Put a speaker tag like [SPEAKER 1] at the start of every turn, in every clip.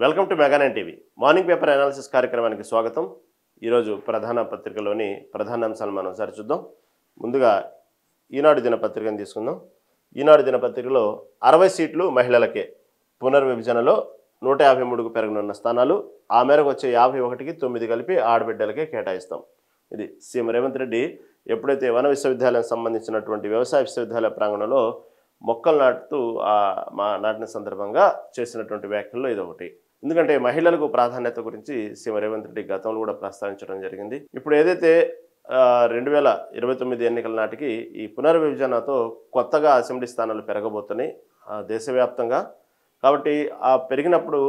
[SPEAKER 1] Welcome to Mega Nine TV morning paper analysis కార్యక్రమానికి స్వాగతం. ఈరోజు ప్రధాన పత్రికలోని ప్రధాన అంశాలు మనం ఒకసారి చూద్దాం. ముందుగా ఈనాడు దినపత్రికను తీసుకుందాం. ఈనాడు దినపత్రికలో 60 సీట్లు మహిళలకే, పునర్విభజనలో 153కు పెరగనున్న స్థానాలు, ఆ మేరకు వచ్చే 51కి 9 కలిపి ఆడబిడ్డలకే కేటాయిస్తాం. ఇది సీఎం రేవంత్ రెడ్డి ఎప్పుడైతే వన విశ్వవిద్యాలయం సంబంధించినటువంటి వ్యవసాయ విశ్వవిద్యాలయ ప్రాంగణంలో మొక్కలు నాటుతూ నాటిన సందర్భంగా చేసినటువంటి వ్యాఖ్యల్లో ఇది ఒకటి. ఎందుకంటే మహిళలకు ప్రాధాన్యత గురించి సీఎం రేవంత్ రెడ్డి గతంలో కూడా ప్రస్తావించడం జరిగింది. ఇప్పుడు ఏదైతే 2029 ఎన్నికల నాటికి ఈ పునర్విభజనతో కొత్తగా అసెంబ్లీ స్థానాలు పెరగబోతున్నాయి దేశవ్యాప్తంగా. కాబట్టి ఆ పెరిగినప్పుడు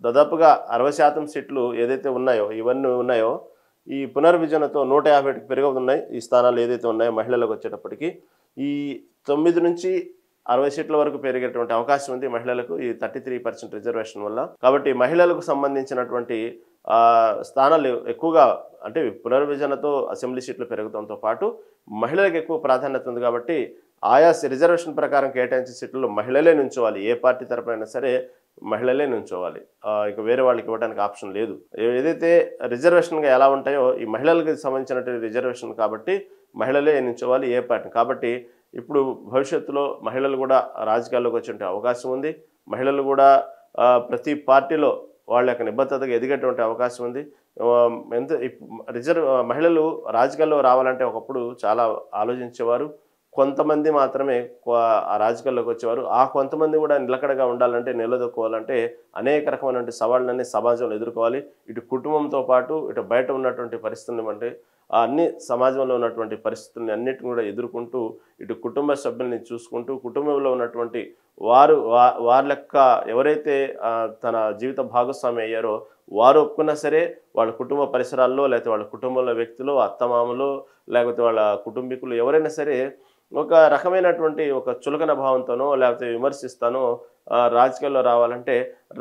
[SPEAKER 1] దాదాపుగా 60% సీట్లు ఏదైతే ఉన్నాయో ఇవన్నీ ఉన్నాయో ఈ పునర్విభజనతో 150కి పెరగనున్నాయి. ఈ స్థానాలు ఏదైతే ఉన్నాయో మహిళలకు వచ్చేటప్పటికి ఈ 9 నుంచి 60 సీట్ల వరకు పెరిగేటువంటి అవకాశం ఉంది మహిళలకు, ఈ 33% రిజర్వేషన్ వల్ల. కాబట్టి మహిళలకు సంబంధించినటువంటి స్థానాలు ఎక్కువగా, అంటే పునర్విభజనతో అసెంబ్లీ సీట్లు పెరుగుతంతో పాటు మహిళలకు ఎక్కువ ప్రాధాన్యత ఉంది. కాబట్టి ఆయా రిజర్వేషన్ ప్రకారం కేటాయించే సీట్లలో మహిళలే నుంచోవాలి. ఏ పార్టీ తరపునైనా సరే మహిళలే నుంచోవాలి, ఇక వేరే వాళ్ళకి ఇవ్వడానికి ఆప్షన్ లేదు. ఏదైతే రిజర్వేషన్గా ఎలా ఉంటాయో ఈ మహిళలకు సంబంధించినటువంటి రిజర్వేషన్ కాబట్టి మహిళలే నుంచోవాలి ఏ పార్టీ. కాబట్టి ఇప్పుడు భవిష్యత్తులో మహిళలు కూడా రాజకీయాల్లోకి వచ్చే అవకాశం ఉంది. మహిళలు కూడా ప్రతి పార్టీలో వాళ్ళ యొక్క నిబద్ధతగా ఎదిగేటువంటి అవకాశం ఉంది. మహిళలు రాజకీయాల్లో రావాలంటే ఒకప్పుడు చాలా ఆలోచించేవారు. కొంతమంది మాత్రమే ఆ రాజకీయాల్లోకి వచ్చేవారు. ఆ కొంతమంది కూడా నిలకడగా ఉండాలంటే, నిలదొక్కోవాలంటే అనేక రకమైనటువంటి సవాళ్ళని సమాజంలో ఎదుర్కోవాలి. ఇటు కుటుంబంతో పాటు ఇటు బయట ఉన్నటువంటి పరిస్థితులను, అంటే అన్ని సమాజంలో ఉన్నటువంటి పరిస్థితుల్ని అన్నిటిని కూడా ఎదుర్కొంటూ, ఇటు కుటుంబ సభ్యుల్ని చూసుకుంటూ, కుటుంబంలో ఉన్నటువంటి వారి లెక్క ఎవరైతే తన జీవిత భాగస్వామి అయ్యారో వారు ఒప్పుకున్నా సరే వాళ్ళ కుటుంబ పరిసరాల్లో, లేకపోతే వాళ్ళ కుటుంబంలో వ్యక్తులు, అత్తమామలు, లేకపోతే వాళ్ళ కుటుంబీకులు ఎవరైనా సరే ఒక రకమైనటువంటి ఒక చులకన భావంతోనో లేకపోతే విమర్శిస్తానో రాజకీయాల్లో రావాలంటే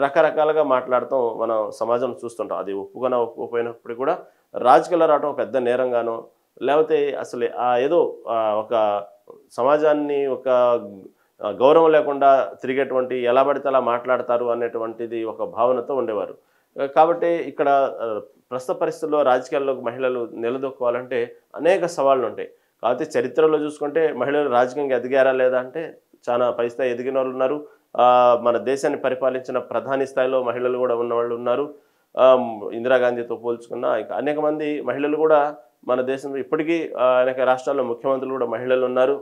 [SPEAKER 1] రకరకాలుగా మాట్లాడటం మనం సమాజం చూస్తుంటాం. అది ఒప్పుకోకపోయినప్పుడు కూడా రాజకీయాల్లో రావడం పెద్ద నేరంగానో, లేకపోతే అసలు ఏదో ఒక సమాజాన్ని ఒక గౌరవం లేకుండా తిరిగేటువంటి, ఎలా పడితే అలా మాట్లాడతారు అనేటువంటిది ఒక భావనతో ఉండేవారు. కాబట్టి ఇక్కడ ప్రస్తుత పరిస్థితుల్లో రాజకీయాల్లోకి మహిళలు నిలదొక్కోవాలంటే అనేక సవాళ్ళు ఉంటాయి. కాకపోతే చరిత్రలో చూసుకుంటే మహిళలు రాజకీయంగా ఎదిగారా లేదా అంటే చాలా పై స్థాయి ఎదిగిన వాళ్ళు ఉన్నారు. మన దేశాన్ని పరిపాలించిన ప్రధాని స్థాయిలో మహిళలు కూడా ఉన్నవాళ్ళు ఉన్నారు. ఇందిరాగాంధీతో పోల్చుకున్న ఇంకా అనేక మంది మహిళలు కూడా మన దేశంలో ఇప్పటికీ అనేక రాష్ట్రాల్లో ముఖ్యమంత్రులు కూడా మహిళలు ఉన్నారు.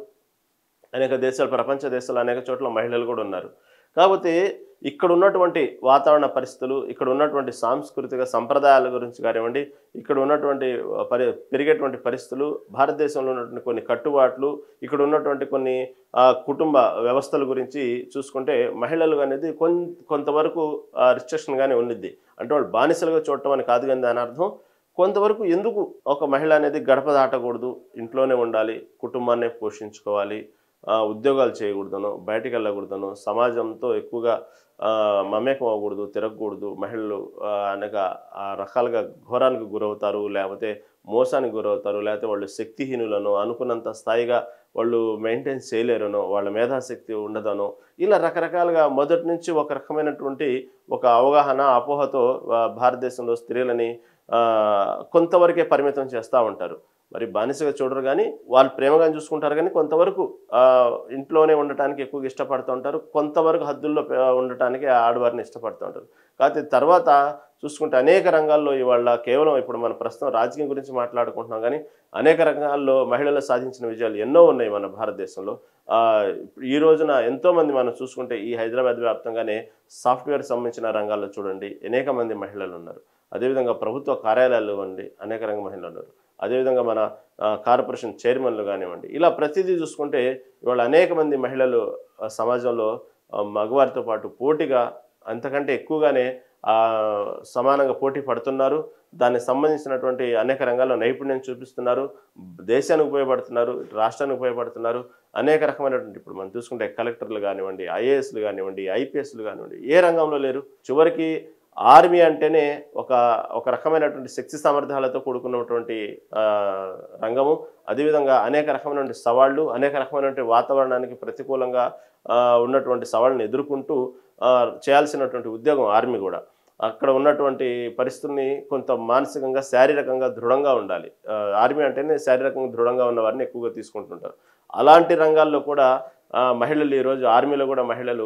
[SPEAKER 1] అనేక దేశాలు, ప్రపంచ దేశాలు అనేక చోట్ల మహిళలు కూడా ఉన్నారు. కాకపోతే ఇక్కడ ఉన్నటువంటి వాతావరణ పరిస్థితులు, ఇక్కడ ఉన్నటువంటి సాంస్కృతిక సంప్రదాయాల గురించి కానివ్వండి, ఇక్కడ ఉన్నటువంటి పెరిగేటువంటి పరిస్థితులు, భారతదేశంలో ఉన్నటువంటి కొన్ని కట్టుబాట్లు, ఇక్కడ ఉన్నటువంటి కొన్ని కుటుంబ వ్యవస్థల గురించి చూసుకుంటే మహిళలు అనేది కొంతవరకు రిస్ట్రిక్షన్గానే ఉండిద్ది. అంటే వాళ్ళు బానిసలుగా చూడటం అని కాదు, కానీ దాని అర్థం కొంతవరకు ఎందుకు ఒక మహిళ అనేది గడప దాటకూడదు, ఇంట్లోనే ఉండాలి, కుటుంబాన్ని పోషించుకోవాలి, ఉద్యోగాలు చేయకూడదనో, బయటికి వెళ్ళకూడదనో, సమాజంతో ఎక్కువగా మమేకం అవ్వకూడదు, తిరగకూడదు, మహిళలు అనేక రకాలుగా ఘోరానికి గురవుతారు, లేకపోతే మోసానికి గురవుతారు, లేకపోతే వాళ్ళు శక్తిహీనులను, అనుకున్నంత స్థాయిగా వాళ్ళు మెయింటైన్ చేయలేరనో, వాళ్ళ మేధాశక్తి ఉండదనో, ఇలా రకరకాలుగా మొదటి నుంచి ఒక రకమైనటువంటి ఒక అవగాహన, అపోహతో భారతదేశంలో స్త్రీలని కొంతవరకే పరిమితం చేస్తూ ఉంటారు. మరి బానిసగా చూడరు, కానీ వాళ్ళు ప్రేమగా చూసుకుంటారు, కానీ కొంతవరకు ఇంట్లోనే ఉండటానికి ఎక్కువగా ఇష్టపడుతూ ఉంటారు, కొంతవరకు హద్దుల్లో ఉండటానికి ఆడవారిని ఇష్టపడుతూ ఉంటారు. కాకపోతే తర్వాత చూసుకుంటే అనేక రంగాల్లో ఇవాళ కేవలం ఇప్పుడు మన ప్రస్తుతం రాజకీయం గురించి మాట్లాడుకుంటున్నాం, కానీ అనేక రంగాల్లో మహిళలు సాధించిన విజయాలు ఎన్నో ఉన్నాయి మన భారతదేశంలో. ఈ రోజున ఎంతోమంది మనం చూసుకుంటే ఈ హైదరాబాద్ వ్యాప్తంగానే సాఫ్ట్వేర్ సంబంధించిన రంగాల్లో చూడండి అనేక మంది మహిళలు ఉన్నారు. అదేవిధంగా ప్రభుత్వ కార్యాలయాలు ఇవ్వండి అనేక రంగ మహిళలు ఉన్నారు. అదేవిధంగా మన కార్పొరేషన్ చైర్మన్లు కానివ్వండి, ఇలా ప్రతిదీ చూసుకుంటే ఇవాళ అనేక మంది మహిళలు సమాజంలో మగవారితో పాటు పోటీగా అంతకంటే ఎక్కువగానే సమానంగా పోటీ పడుతున్నారు. దానికి సంబంధించినటువంటి అనేక రంగాల్లో నైపుణ్యం చూపిస్తున్నారు, దేశానికి ఉపయోగపడుతున్నారు, రాష్ట్రానికి ఉపయోగపడుతున్నారు. అనేక రకమైనటువంటి ఇప్పుడు మనం చూసుకుంటే కలెక్టర్లు కానివ్వండి, ఐఏఎస్లు కానివ్వండి, ఐపీఎస్లు కానివ్వండి, ఏ రంగంలో లేరు. చివరికి ఆర్మీ అంటేనే ఒక రకమైనటువంటి శక్తి సామర్థ్యాలతో కూడుకున్నటువంటి రంగము. అదేవిధంగా అనేక రకమైనటువంటి సవాళ్ళు, అనేక రకమైనటువంటి వాతావరణానికి ప్రతికూలంగా ఉన్నటువంటి సవాళ్ళను ఎదుర్కొంటూ చేయాల్సినటువంటి ఉద్యోగం ఆర్మీ కూడా. అక్కడ ఉన్నటువంటి పరిస్థితుల్ని కొంత మానసికంగా శారీరకంగా దృఢంగా ఉండాలి. ఆర్మీ అంటేనే శారీరకంగా దృఢంగా ఉన్న వారిని ఎక్కువగా తీసుకుంటుంటారు. అలాంటి రంగాల్లో కూడా మహిళలు ఈరోజు ఆర్మీలో కూడా మహిళలు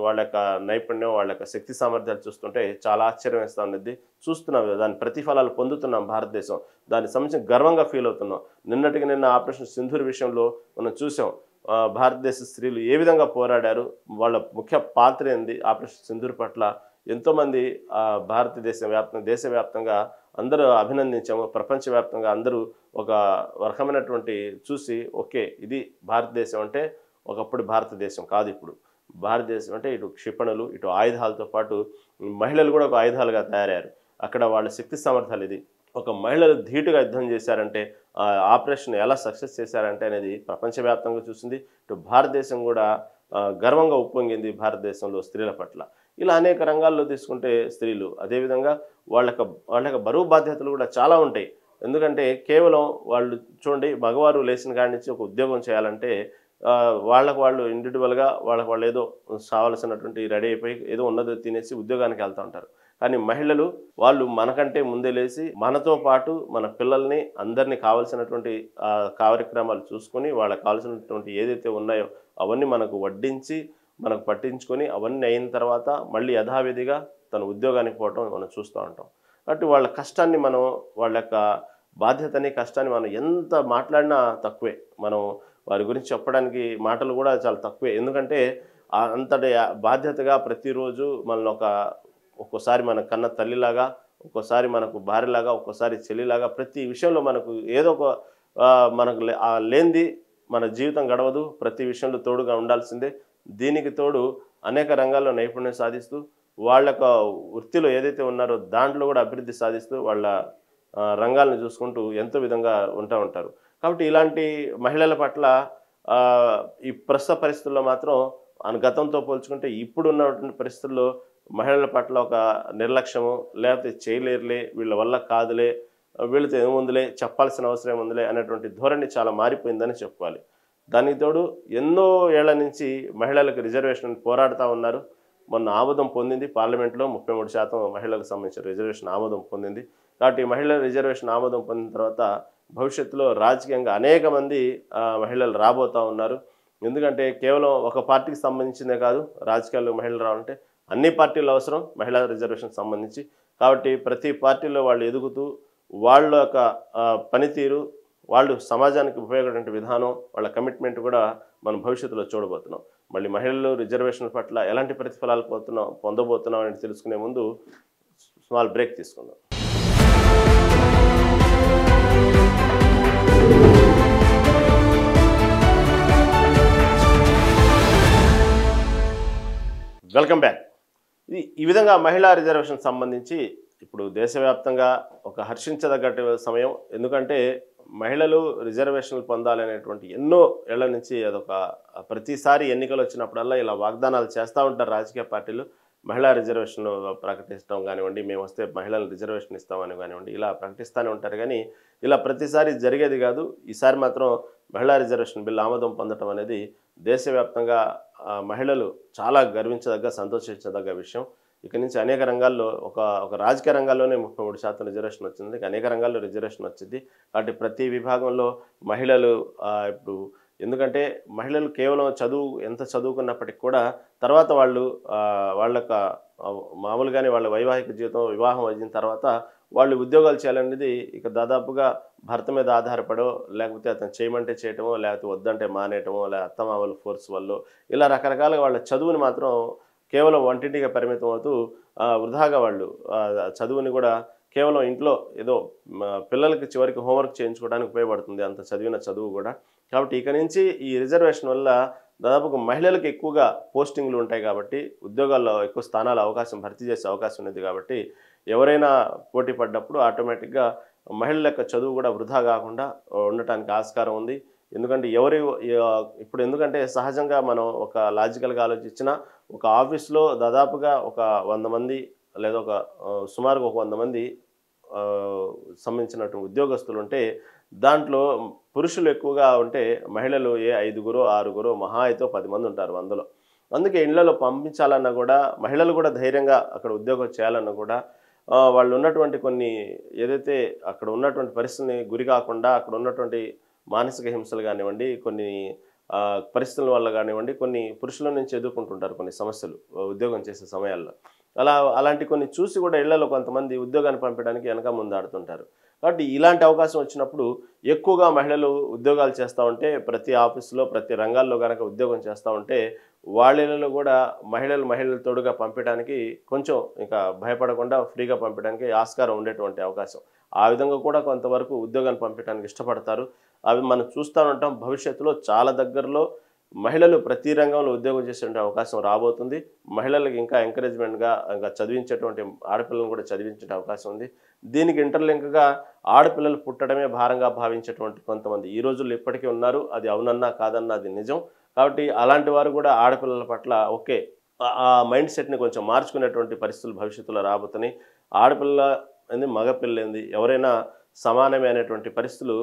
[SPEAKER 1] వాళ్ళ యొక్క నైపుణ్యం, వాళ్ళ యొక్క శక్తి సామర్థ్యాలు చూస్తుంటే చాలా ఆశ్చర్యం వేస్తూ ఉన్నది. చూస్తున్నాం, దాని ప్రతిఫలాలు పొందుతున్నాం భారతదేశం. దానికి సంబంధించి గర్వంగా ఫీల్ అవుతున్నాం. నిన్నటికి నిన్న ఆపరేషన్ సింధూర్ విషయంలో మనం చూసాం. భారతదేశ స్త్రీలు ఏ విధంగా పోరాడారు, వాళ్ళ ముఖ్య పాత్ర ఏంది ఆపరేషన్ సింధూర్ పట్ల ఎంతోమంది దేశవ్యాప్తంగా అందరూ అభినందించాము. ప్రపంచవ్యాప్తంగా అందరూ ఒక రకమైనటువంటి చూసి ఓకే, ఇది భారతదేశం అంటే ఒకప్పుడు భారతదేశం కాదు. ఇప్పుడు భారతదేశం అంటే ఇటు క్షిపణులు, ఇటు ఆయుధాలతో పాటు మహిళలు కూడా ఒక ఆయుధాలుగా తయారయ్యారు. అక్కడ వాళ్ళ శక్తి సామర్థ్యాలు ఇది. ఒక మహిళలు ధీటుగా యుద్ధం చేశారంటే, ఆపరేషన్ ఎలా సక్సెస్ చేశారంటే అనేది ప్రపంచవ్యాప్తంగా చూసింది. ఇటు భారతదేశం కూడా గర్వంగా ఉప్పొంగింది భారతదేశంలో స్త్రీల పట్ల. ఇలా అనేక రంగాల్లో తీసుకుంటే స్త్రీలు అదేవిధంగా వాళ్ళ బరువు బాధ్యతలు కూడా చాలా ఉంటాయి. ఎందుకంటే కేవలం వాళ్ళు చూడండి, మగవారు లేచిన కాడి నుంచి ఒక ఉద్యోగం చేయాలంటే వాళ్ళకు వాళ్ళు ఇండివిజువల్గా వాళ్ళు ఏదో కావాల్సినటువంటి రెడీ అయిపోయి ఏదో ఉన్నదో తినేసి ఉద్యోగానికి వెళ్తూ ఉంటారు. కానీ మహిళలు వాళ్ళు మనకంటే ముందే లేచి మనతో పాటు మన పిల్లల్ని అందరినీ కావాల్సినటువంటి కార్యక్రమాలు చూసుకొని వాళ్ళకి కావాల్సినటువంటి ఏదైతే ఉన్నాయో అవన్నీ మనకు వడ్డించి మనకు పట్టించుకొని అవన్నీ అయిన తర్వాత మళ్ళీ యథావిధిగా తన ఉద్యోగానికి పోవటం మనం చూస్తూ ఉంటాం. కాబట్టి వాళ్ళ కష్టాన్ని వాళ్ళ యొక్క బాధ్యతని కష్టాన్ని మనం ఎంత మాట్లాడినా తక్కువే. మనం వారి గురించి చెప్పడానికి మాటలు కూడా చాలా తక్కువే. ఎందుకంటే అంతటి బాధ్యతగా ప్రతిరోజు మనల్ని ఒక్కోసారి మన కన్న తల్లిలాగా, ఒక్కోసారి మనకు భార్యలాగా, ఒక్కోసారి చెల్లిలాగా ప్రతి విషయంలో మనకు ఏదో ఒక మనకు లేనిది మన జీవితం గడవదు. ప్రతి విషయంలో తోడుగా ఉండాల్సిందే. దీనికి తోడు అనేక రంగాల్లో నైపుణ్యం సాధిస్తూ వాళ్ళ వృత్తిలో ఏదైతే ఉన్నారో దాంట్లో కూడా అభివృద్ధి సాధిస్తూ వాళ్ళ రంగాలను చూసుకుంటూ ఎంతో విధంగా ఉంటారు. కాబట్టి ఇలాంటి మహిళల పట్ల ఈ ప్రస్తుత పరిస్థితుల్లో మాత్రం గతంతో పోల్చుకుంటే ఇప్పుడున్నటువంటి పరిస్థితుల్లో మహిళల పట్ల ఒక నిర్లక్ష్యము, లేకపోతే చేయలేరులే, వీళ్ళ వల్ల కాదులే, వీళ్ళతో ఏముందిలే, చెప్పాల్సిన అవసరం ఏముందిలే అనేటువంటి ధోరణి చాలా మారిపోయిందని చెప్పుకోవాలి. దానికి తోడు ఎన్నో ఏళ్ల నుంచి మహిళలకు రిజర్వేషన్ పోరాడుతూ ఉన్నారు. మొన్న ఆమోదం పొందింది పార్లమెంట్లో. 33% మహిళలకు సంబంధించిన రిజర్వేషన్ ఆమోదం పొందింది. కాబట్టి మహిళల రిజర్వేషన్ ఆమోదం పొందిన తర్వాత భవిష్యత్తులో రాజకీయంగా అనేక మంది మహిళలు రాబోతూ ఉన్నారు. ఎందుకంటే కేవలం ఒక పార్టీకి సంబంధించిందే కాదు, రాజకీయాల్లో మహిళలు రావాలంటే అన్ని పార్టీలు అవసరం మహిళా రిజర్వేషన్ సంబంధించి. కాబట్టి ప్రతి పార్టీలో వాళ్ళు ఎదుగుతూ వాళ్ళ యొక్క పనితీరు, వాళ్ళు సమాజానికి ఉపయోగపడే విధానం, వాళ్ళ కమిట్మెంట్ కూడా మనం భవిష్యత్తులో చూడబోతున్నాం. మళ్ళీ మహిళలు రిజర్వేషన్ పట్ల ఎలాంటి ప్రతిఫలాలు పొందబోతున్నాం అని తెలుసుకునే ముందు స్మాల్ బ్రేక్ తీసుకుందాం. Welcome back. ఈ విధంగా మహిళా రిజర్వేషన్ సంబంధించి ఇప్పుడు దేశవ్యాప్తంగా ఒక హర్షించదగ్గ సమయం. ఎందుకంటే మహిళలు రిజర్వేషన్లు పొందాలనేటువంటి ఎన్నో ఏళ్ల నుంచి అదొక ప్రతిసారి ఎన్నికలు వచ్చినప్పుడల్లా ఇలా వాగ్దానాలు చేస్తూ ఉంటారు రాజకీయ పార్టీలు. మహిళా రిజర్వేషన్లు ప్రకటిస్తాం కానివ్వండి, మేము వస్తే మహిళలు రిజర్వేషన్ ఇస్తామని కానివ్వండి, ఇలా ప్రకటిస్తూనే ఉంటారు. కానీ ఇలా ప్రతిసారి జరిగేది కాదు. ఈసారి మాత్రం మహిళా రిజర్వేషన్ బిల్లు ఆమోదం పొందడం అనేది దేశవ్యాప్తంగా మహిళలు చాలా గర్వించదగ్గ, సంతోషించదగ్గ విషయం. ఇక నుంచి అనేక రంగాల్లో ఒక రాజకీయ రంగాల్లోనే 33% రిజర్వేషన్ వచ్చింది. అనేక రంగాల్లో రిజర్వేషన్ వచ్చింది. కాబట్టి ప్రతి విభాగంలో మహిళలు ఇప్పుడు ఎందుకంటే మహిళలు కేవలం ఎంత చదువుకున్నప్పటికీ కూడా తర్వాత వాళ్ళ మామూలుగానే వాళ్ళ వైవాహిక జీవితం, వివాహం అయిన తర్వాత వాళ్ళు ఉద్యోగాలు చేయాలనేది ఇక దాదాపుగా భర్త మీద ఆధారపడో, లేకపోతే అతను చేయమంటే చేయటమో, లేకపోతే వద్దంటే మానేయటమో, లేదా అత్తమామల ఫోర్స్ వల్ల ఇలా రకరకాలుగా వాళ్ళ చదువుని మాత్రం కేవలం వంటింటిగా పరిమితం అవుతూ వృధాగా వాళ్ళు చదువుని కూడా కేవలం ఇంట్లో ఏదో పిల్లలకి చివరికి హోంవర్క్ చేయించుకోవడానికి ఉపయోగపడుతుంది అంత చదివిన చదువు కూడా. కాబట్టి ఇక నుంచి ఈ రిజర్వేషన్ వల్ల దాదాపుగా మహిళలకు ఎక్కువగా పోస్టింగ్లు ఉంటాయి కాబట్టి ఉద్యోగాల్లో ఎక్కువ స్థానాల అవకాశం భర్తీ చేసే అవకాశం ఉంది. కాబట్టి ఎవరైనా పోటీ పడ్డప్పుడు ఆటోమేటిక్గా మహిళల యొక్క చదువు కూడా వృధా కాకుండా ఉండటానికి ఆస్కారం ఉంది. ఎందుకంటే ఎందుకంటే సహజంగా మనం ఒక లాజికల్గా ఆలోచించినా ఒక ఆఫీస్లో దాదాపుగా ఒక 100 మంది లేదా సుమారుగా 100 మంది సంబంధించినటువంటి ఉద్యోగస్తులు ఉంటే దాంట్లో పురుషులు ఎక్కువగా ఉంటే మహిళలు 5గురో 6గురో మహా అయితే 10 మంది ఉంటారు 100లో. అందుకే ఇళ్లలో పంపించాలన్నా కూడా మహిళలు కూడా ధైర్యంగా అక్కడ ఉద్యోగం చేయాలన్నా కూడా వాళ్ళు ఉన్నటువంటి కొన్ని ఏదైతే అక్కడ ఉన్నటువంటి పరిస్థితిని గురి కాకుండా అక్కడ ఉన్నటువంటి మానసిక హింసలు కానివ్వండి, కొన్ని పరిస్థితుల వల్ల కానివ్వండి, కొన్ని పురుషుల నుంచి ఎదుర్కొంటుంటారు కొన్ని సమస్యలు ఉద్యోగం చేసే సమయాల్లో. అలాంటి కొన్ని చూసి కూడా ఇళ్లలో కొంతమంది ఉద్యోగాన్ని పంపడానికి వెనక ముందాడుతుంటారు. కాబట్టి ఇలాంటి అవకాశం వచ్చినప్పుడు ఎక్కువగా మహిళలు ఉద్యోగాలు చేస్తూ ఉంటే, ప్రతి ఆఫీసులో ప్రతి రంగాల్లో కనుక ఉద్యోగం చేస్తూ ఉంటే వాళ్ళలో కూడా మహిళలు తోడుగా పంపించడానికి కొంచెం ఇంకా భయపడకుండా ఫ్రీగా పంపించడానికి ఆస్కారం ఉండేటువంటి అవకాశం. ఆ విధంగా కూడా కొంతవరకు ఉద్యోగాన్ని పంపించడానికి ఇష్టపడతారు. అవి మనం చూస్తూ ఉంటాం. భవిష్యత్తులో చాలా దగ్గరలో మహిళలు ప్రతి రంగంలో ఉద్యోగం చేసేటువంటి అవకాశం రాబోతుంది. మహిళలకు ఇంకా ఎంకరేజ్మెంట్గా ఇంకా చదివించేటువంటి ఆడపిల్లలను కూడా చదివించే అవకాశం ఉంది. దీనికి ఇంటర్లింక్గా ఆడపిల్లలు పుట్టడమే భారంగా భావించేటువంటి కొంతమంది ఈ రోజుల్లో ఇప్పటికీ ఉన్నారు. అది అవునన్నా కాదన్నా అది నిజం. కాబట్టి అలాంటి వారు కూడా ఆడపిల్లల పట్ల ఓకే ఆ మైండ్ సెట్ని కొంచెం మార్చుకునేటువంటి పరిస్థితులు భవిష్యత్తులో రాబోతున్నాయి. ఆడపిల్ల ఏంది, మగపిల్ల ఏంది, ఎవరైనా సమానమే అనేటువంటి పరిస్థితులు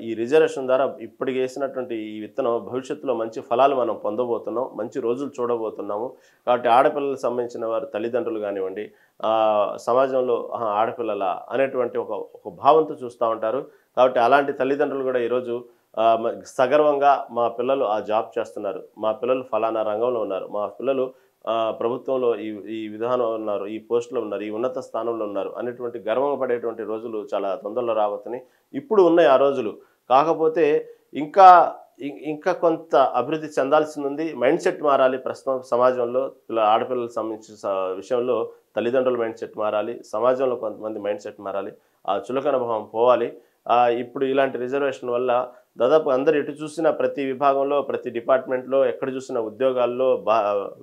[SPEAKER 1] ఈ రిజర్వేషన్ ద్వారా ఇప్పటికి వేసినటువంటి ఈ విత్తనం భవిష్యత్తులో మంచి ఫలాలు మనం పొందబోతున్నాం. మంచి రోజులు చూడబోతున్నాము. కాబట్టి ఆడపిల్లలకు సంబంధించిన వారు తల్లిదండ్రులు కానివ్వండి, సమాజంలో ఆడపిల్లల అనేటువంటి ఒక భావంతో చూస్తూ ఉంటారు. కాబట్టి అలాంటి తల్లిదండ్రులు కూడా ఈరోజు సగర్వంగా మా పిల్లలు ఆ జాబ్ చేస్తున్నారు, మా పిల్లలు ఫలానా రంగంలో ఉన్నారు, మా పిల్లలు ప్రభుత్వంలో ఈ విధానం ఉన్నారు, ఈ పోస్టులో ఉన్నారు, ఈ ఉన్నత స్థానంలో ఉన్నారు అనేటువంటి గర్వం పడేటువంటి రోజులు చాలా తొందరలో రాబోతున్నాయి. ఇప్పుడు ఉన్నాయి ఆ రోజులు. కాకపోతే ఇంకా ఇంకా కొంత అభివృద్ధి చెందాల్సింది ఉంది. మైండ్ సెట్ మారాలి. ప్రస్తుతం సమాజంలో ఆడపిల్లలకు సంబంధించిన విషయంలో తల్లిదండ్రుల మైండ్ సెట్ మారాలి. సమాజంలో కొంతమంది మైండ్ సెట్ మారాలి. ఆ చులకన భావం పోవాలి. ఇప్పుడు ఇలాంటి రిజర్వేషన్ వల్ల దాదాపు అందరు ఎటు చూసినా ప్రతి విభాగంలో, ప్రతి డిపార్ట్మెంట్లో, ఎక్కడ చూసినా ఉద్యోగాల్లో,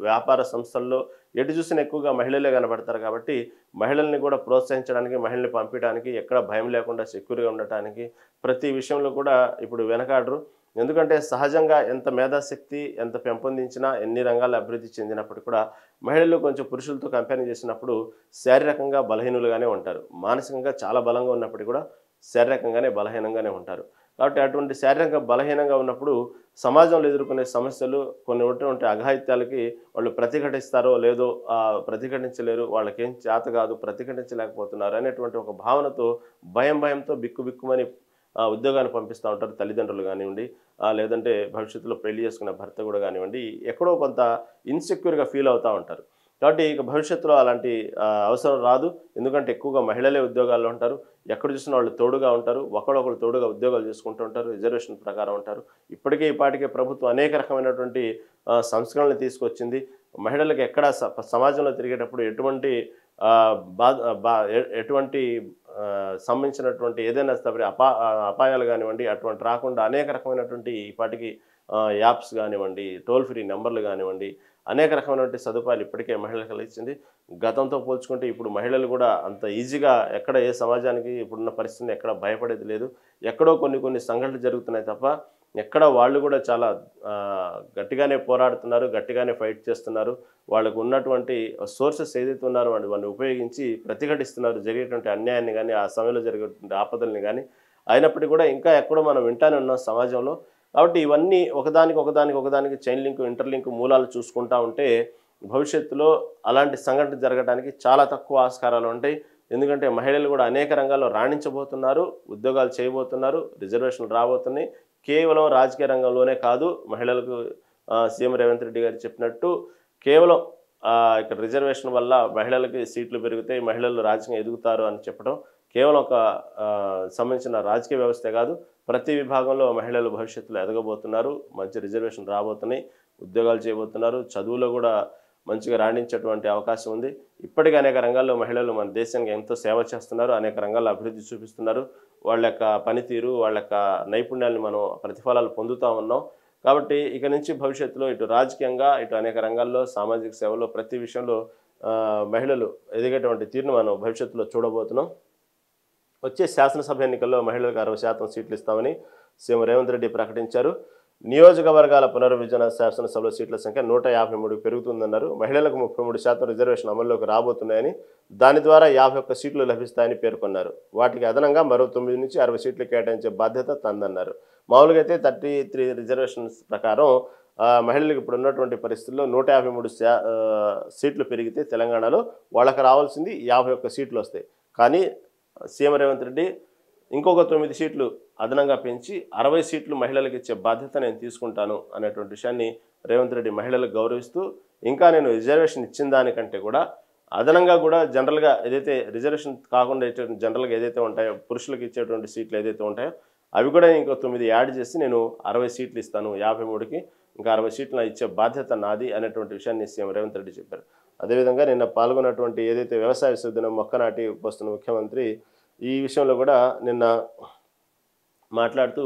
[SPEAKER 1] వ్యాపార సంస్థల్లో ఎటు చూసినా ఎక్కువగా మహిళలే కనబడతారు. కాబట్టి మహిళల్ని కూడా ప్రోత్సహించడానికి, మహిళల్ని పంపించడానికి, ఎక్కడ భయం లేకుండా సెక్యూర్గా ఉండటానికి ప్రతి విషయంలో కూడా ఇప్పుడు వెనకాడరు. ఎందుకంటే సహజంగా ఎంత మేధాశక్తి ఎంత పెంపొందించినా, ఎన్ని రంగాల్లో అభివృద్ధి చెందినప్పటికీ కూడా మహిళలు కొంచెం పురుషులతో కంపేర్ చేసినప్పుడు శారీరకంగా బలహీనులుగానే ఉంటారు. మానసికంగా చాలా బలంగా ఉన్నప్పటికీ కూడా శారీరకంగానే బలహీనంగానే ఉంటారు. కాబట్టి అటువంటి శారీరక బలహీనంగా ఉన్నప్పుడు సమాజంలో ఎదుర్కొనే సమస్యలు, కొన్ని ఉన్నటువంటి అఘాయిత్యాలకి వాళ్ళు ప్రతిఘటిస్తారో లేదో ప్రతిఘటించలేరు, వాళ్ళకేం చేత కాదు, ప్రతిఘటించలేకపోతున్నారు అనేటువంటి ఒక భావనతో భయంతో బిక్కుమని ఉద్యోగాన్ని పంపిస్తూ ఉంటారు తల్లిదండ్రులు కానివ్వండి, లేదంటే భవిష్యత్తులో పెళ్లి చేసుకున్న భర్త కూడా కానివ్వండి, ఎక్కడో కొంత ఇన్సెక్యూర్గా ఫీల్ అవుతూ ఉంటారు. కాబట్టి ఇక భవిష్యత్తులో అలాంటి అవసరం రాదు. ఎందుకంటే ఎక్కువగా మహిళలే ఉద్యోగాల్లో ఉంటారు. ఎక్కడ చూసినా వాళ్ళు తోడుగా ఉంటారు. ఒకళ్ళు తోడుగా ఉద్యోగాలు చేసుకుంటూ ఉంటారు. రిజర్వేషన్ ప్రకారం ఉంటారు. ఇప్పటికే ప్రభుత్వం అనేక రకమైనటువంటి సంస్కరణలు తీసుకొచ్చింది. మహిళలకు ఎక్కడ సమాజంలో తిరిగేటప్పుడు ఎటువంటి ఎటువంటి సంబంధించినటువంటి ఏదైనా సరే అపాయాలు కానివ్వండి అటువంటి రాకుండా అనేక రకమైనటువంటి ఇప్పటికీ యాప్స్ కానివ్వండి, టోల్ ఫ్రీ నెంబర్లు కానివ్వండి, అనేక రకమైనటువంటి సదుపాయాలు ఇప్పటికే మహిళలకు ఇచ్చింది. గతంతో పోల్చుకుంటే ఇప్పుడు మహిళలు కూడా అంత ఈజీగా ఎక్కడ ఏ సమాజానికి ఇప్పుడున్న పరిస్థితిని ఎక్కడ భయపడేది లేదు. ఎక్కడో కొన్ని సంఘటనలు జరుగుతున్నాయి తప్ప ఎక్కడ వాళ్ళు కూడా చాలా గట్టిగానే పోరాడుతున్నారు, గట్టిగానే ఫైట్ చేస్తున్నారు. వాళ్ళకు ఉన్నటువంటి సోర్సెస్ ఏదైతే ఉన్నారో వాటిని ఉపయోగించి ప్రతిఘటిస్తున్నారు జరిగేటువంటి అన్యాయాన్ని కానీ, ఆ సమయంలో జరిగేటువంటి ఆపదల్ని కానీ. అయినప్పటికీ కూడా ఇంకా ఎక్కడో మనం వింటానే ఉన్నాం సమాజంలో. కాబట్టి ఇవన్నీ ఒకదానికి చైన్ లింక్, ఇంటర్లింక్ మూలాలు చూసుకుంటా ఉంటే భవిష్యత్తులో అలాంటి సంఘటన జరగడానికి చాలా తక్కువ ఆస్కారాలు ఉంటాయి. ఎందుకంటే మహిళలు కూడా అనేక రంగాల్లో రాణించబోతున్నారు, ఉద్యోగాలు చేయబోతున్నారు, రిజర్వేషన్లు రాబోతున్నాయి. కేవలం రాజకీయ రంగంలోనే కాదు, మహిళలకు సీఎం రేవంత్ రెడ్డి గారు చెప్పినట్టు కేవలం ఇక్కడ రిజర్వేషన్ వల్ల మహిళలకి సీట్లు పెరుగుతాయి, మహిళలు రాజకీయంగా ఎదుగుతారు అని చెప్పడం కేవలం ఒక సంబంధించిన రాజకీయ వ్యవస్థే కాదు, ప్రతి విభాగంలో మహిళలు భవిష్యత్తులో ఎదగబోతున్నారు. మంచి రిజర్వేషన్ రాబోతున్నాయి, ఉద్యోగాలు చేయబోతున్నారు, చదువులో కూడా మంచిగా రాణించేటువంటి అవకాశం ఉంది. ఇప్పటికీ అనేక రంగాల్లో మహిళలు మన దేశానికి ఎంతో సేవ చేస్తున్నారు, అనేక రంగాల్లో అభివృద్ధి చూపిస్తున్నారు. వాళ్ళ యొక్క పనితీరు, వాళ్ళ యొక్క నైపుణ్యాన్ని మనం ప్రతిఫలాలు పొందుతూ ఉన్నాం. కాబట్టి ఇక నుంచి భవిష్యత్తులో ఇటు రాజకీయంగా, ఇటు అనేక రంగాల్లో, సామాజిక సేవలో ప్రతి విషయంలో మహిళలు ఎదిగేటువంటి తీరును మనం భవిష్యత్తులో చూడబోతున్నాం. వచ్చే శాసనసభ ఎన్నికల్లో మహిళలకు 60% సీట్లు ఇస్తామని సీఎం రేవంత్ రెడ్డి ప్రకటించారు. నియోజకవర్గాల పునర్విభజన శాసనసభలో సీట్ల సంఖ్య 153 పెరుగుతుందన్నారు. మహిళలకు 33% రిజర్వేషన్ అమల్లోకి రాబోతున్నాయని, దాని ద్వారా 51 సీట్లు లభిస్తాయని పేర్కొన్నారు. వాటికి అదనంగా మరో 9 నుంచి 60 సీట్లు కేటాయించే బాధ్యత తందన్నారు. మామూలుగా అయితే 33 రిజర్వేషన్స్ ప్రకారం మహిళలకు ఇప్పుడు ఉన్నటువంటి పరిస్థితుల్లో 153 సీట్లు పెరిగితే తెలంగాణలో వాళ్ళకి రావాల్సింది 51 సీట్లు వస్తాయి. కానీ సీఎం రేవంత్ రెడ్డి ఇంకొక 9 సీట్లు అదనంగా పెంచి 60 సీట్లు మహిళలకు ఇచ్చే బాధ్యత నేను తీసుకుంటాను అనేటువంటి విషయాన్ని రేవంత్ రెడ్డి మహిళలకు గౌరవిస్తూ, ఇంకా నేను రిజర్వేషన్ ఇచ్చిన దానికంటే కూడా అదనంగా కూడా జనరల్గా ఏదైతే రిజర్వేషన్ కాకుండా జనరల్గా ఏదైతే ఉంటాయో పురుషులకు ఇచ్చేటువంటి సీట్లు ఏదైతే ఉంటాయో అవి కూడా ఇంకో 9 యాడ్ చేసి నేను 60 సీట్లు ఇస్తాను, 53కి ఇంకా 60 సీట్లు ఇచ్చే బాధ్యత నాది అనేటువంటి విషయాన్ని సీఎం రేవంత్ రెడ్డి చెప్పారు. అదేవిధంగా నిన్న పాల్గొన్నటువంటి ఏదైతే వ్యవసాయ విశ్వవిద్యాలయం మొక్క నాటి వస్తున్న ముఖ్యమంత్రి ఈ విషయంలో కూడా నిన్న మాట్లాడుతూ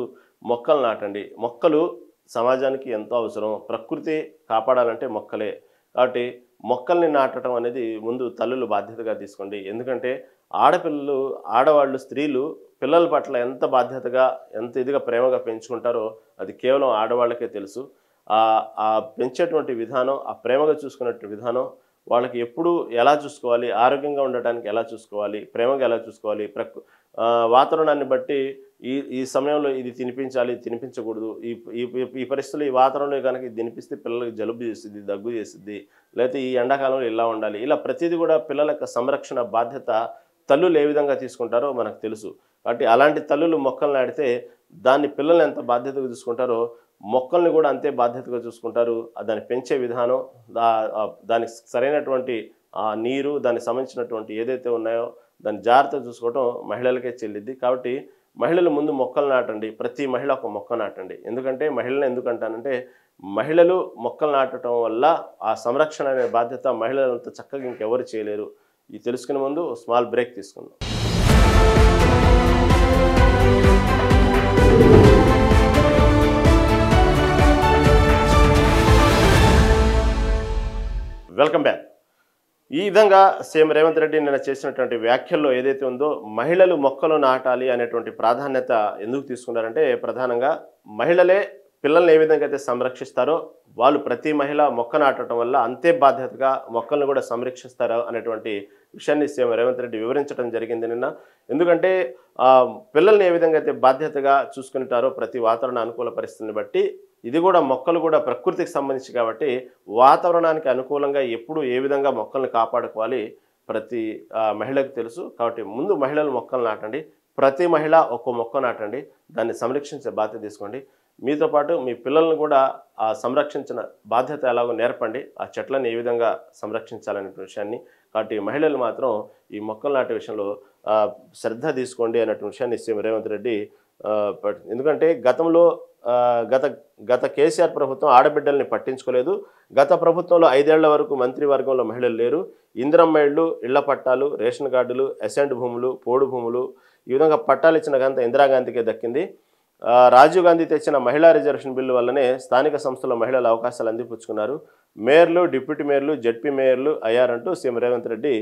[SPEAKER 1] మొక్కలు నాటండి, మొక్కలు సమాజానికి ఎంతో అవసరం, ప్రకృతి కాపాడాలంటే మొక్కలే, కాబట్టి మొక్కల్ని నాటడం అనేది ముందు తల్లులు బాధ్యతగా తీసుకోండి. ఎందుకంటే ఆడపిల్లలు, ఆడవాళ్ళు, స్త్రీలు పిల్లల పట్ల ఎంత బాధ్యతగా ఎంత ఇదిగా ప్రేమగా పెంచుకుంటారో అది కేవలం ఆడవాళ్ళకే తెలుసు. ఆ పెంచేటువంటి విధానం, ఆ ప్రేమగా చూసుకునే విధానం, వాళ్ళకి ఎప్పుడు ఎలా చూసుకోవాలి, ఆరోగ్యంగా ఉండటానికి ఎలా చూసుకోవాలి, ప్రేమగా ఎలా చూసుకోవాలి, వాతావరణాన్ని బట్టి ఈ సమయంలో ఇది తినిపించాలి, తినిపించకూడదు, ఈ పరిస్థితుల్లో ఈ వాతావరణంలో కనుక ఇది తినిపిస్తే పిల్లలకి జలుబు చేస్తుంది, దగ్గు చేస్తుంది, లేకపోతే ఈ ఎండాకాలంలో ఇలా ఉండాలి, ఇలా ప్రతిదీ కూడా పిల్లల యొక్క సంరక్షణ బాధ్యత తల్లులు ఏ విధంగా తీసుకుంటారో మనకు తెలుసు. కాబట్టి అలాంటి తల్లులు మొక్కలు నాటితే దాన్ని పిల్లల్ని ఎంత బాధ్యతగా చూసుకుంటారో మొక్కల్ని కూడా అంతే బాధ్యతగా చూసుకుంటారు. దాన్ని పెంచే విధానం, దానికి సరైనటువంటి నీరు, దానికి సంబంధించినటువంటి ఏదైతే ఉన్నాయో దాన్ని జాగ్రత్తగా చూసుకోవడం మహిళలకే చెల్లిద్ది. కాబట్టి మహిళలు ముందు మొక్కలు నాటండి, ప్రతి మహిళ ఒక మొక్క నాటండి. ఎందుకంటే మహిళలను ఎందుకంటానంటే మహిళలు మొక్కలు నాటడం వల్ల ఆ సంరక్షణ అనే బాధ్యత మహిళలంతా చక్కగా ఇంకెవరు చేయలేరు. ఇది తెలుసుకునే ముందు స్మాల్ బ్రేక్ తీసుకుందాం. Welcome back. ఈ విధంగా సీఎం రేవంత్ రెడ్డి నిన్న చేసినటువంటి వ్యాఖ్యల్లో ఏదైతే ఉందో మహిళలు మొక్కలు నాటాలి అనేటువంటి ప్రాధాన్యత ఎందుకు తీసుకున్నారంటే ప్రధానంగా మహిళలే పిల్లల్ని ఏ విధంగా అయితే సంరక్షిస్తారో వాళ్ళు ప్రతి మహిళ మొక్క నాటడం వల్ల అంతే బాధ్యతగా మొక్కలను కూడా సంరక్షిస్తారో అనేటువంటి విషయాన్ని సీఎం రేవంత్ రెడ్డి వివరించడం జరిగింది నిన్న. ఎందుకంటే పిల్లల్ని ఏ విధంగా అయితే బాధ్యతగా చూసుకుంటారో ప్రతి వాతావరణ అనుకూల పరిస్థితిని బట్టి ఇది కూడా మొక్కలు కూడా ప్రకృతికి సంబంధించి కాబట్టి వాతావరణానికి అనుకూలంగా ఎప్పుడు ఏ విధంగా మొక్కల్ని కాపాడుకోవాలి ప్రతి మహిళకు తెలుసు. కాబట్టి ముందు మహిళలు మొక్కలు నాటండి, ప్రతి మహిళ ఒక్కో మొక్క నాటండి, దాన్ని సంరక్షించే బాధ్యత తీసుకోండి. మీతో పాటు మీ పిల్లలను కూడా ఆ సంరక్షించిన బాధ్యత ఎలాగో నేర్పండి, ఆ చెట్లను ఏ విధంగా సంరక్షించాలనే విషయాన్ని. కాబట్టి మహిళలు మాత్రం ఈ మొక్కలు నాటే విషయంలో శ్రద్ధ తీసుకోండి అన్నటువంటి విషయాన్ని సీఎం రేవంత్ రెడ్డి ఎందుకంటే గత కేసీఆర్ ప్రభుత్వం ఆడబిడ్డల్ని పట్టించుకోలేదు. గత ప్రభుత్వంలో 5 ఏళ్ల వరకు మంత్రివర్గంలో మహిళలు లేరు. ఇందిరమ్మ ఇళ్ళు, ఇళ్ల పట్టాలు, రేషన్ కార్డులు, అసెంట్ భూములు, పోడు భూములు ఈ విధంగా పట్టాలు ఇచ్చిన ఘనత ఇందిరాగాంధీకే దక్కింది. రాజీవ్ గాంధీ తెచ్చిన మహిళా రిజర్వేషన్ బిల్లు వల్లనే స్థానిక సంస్థల మహిళల అవకాశాలు అందిపుచ్చుకున్నారు. మేయర్లు, డిప్యూటీ మేయర్లు, జడ్పీ మేయర్లు అయ్యారంటూ సీఎం రేవంత్ రెడ్డి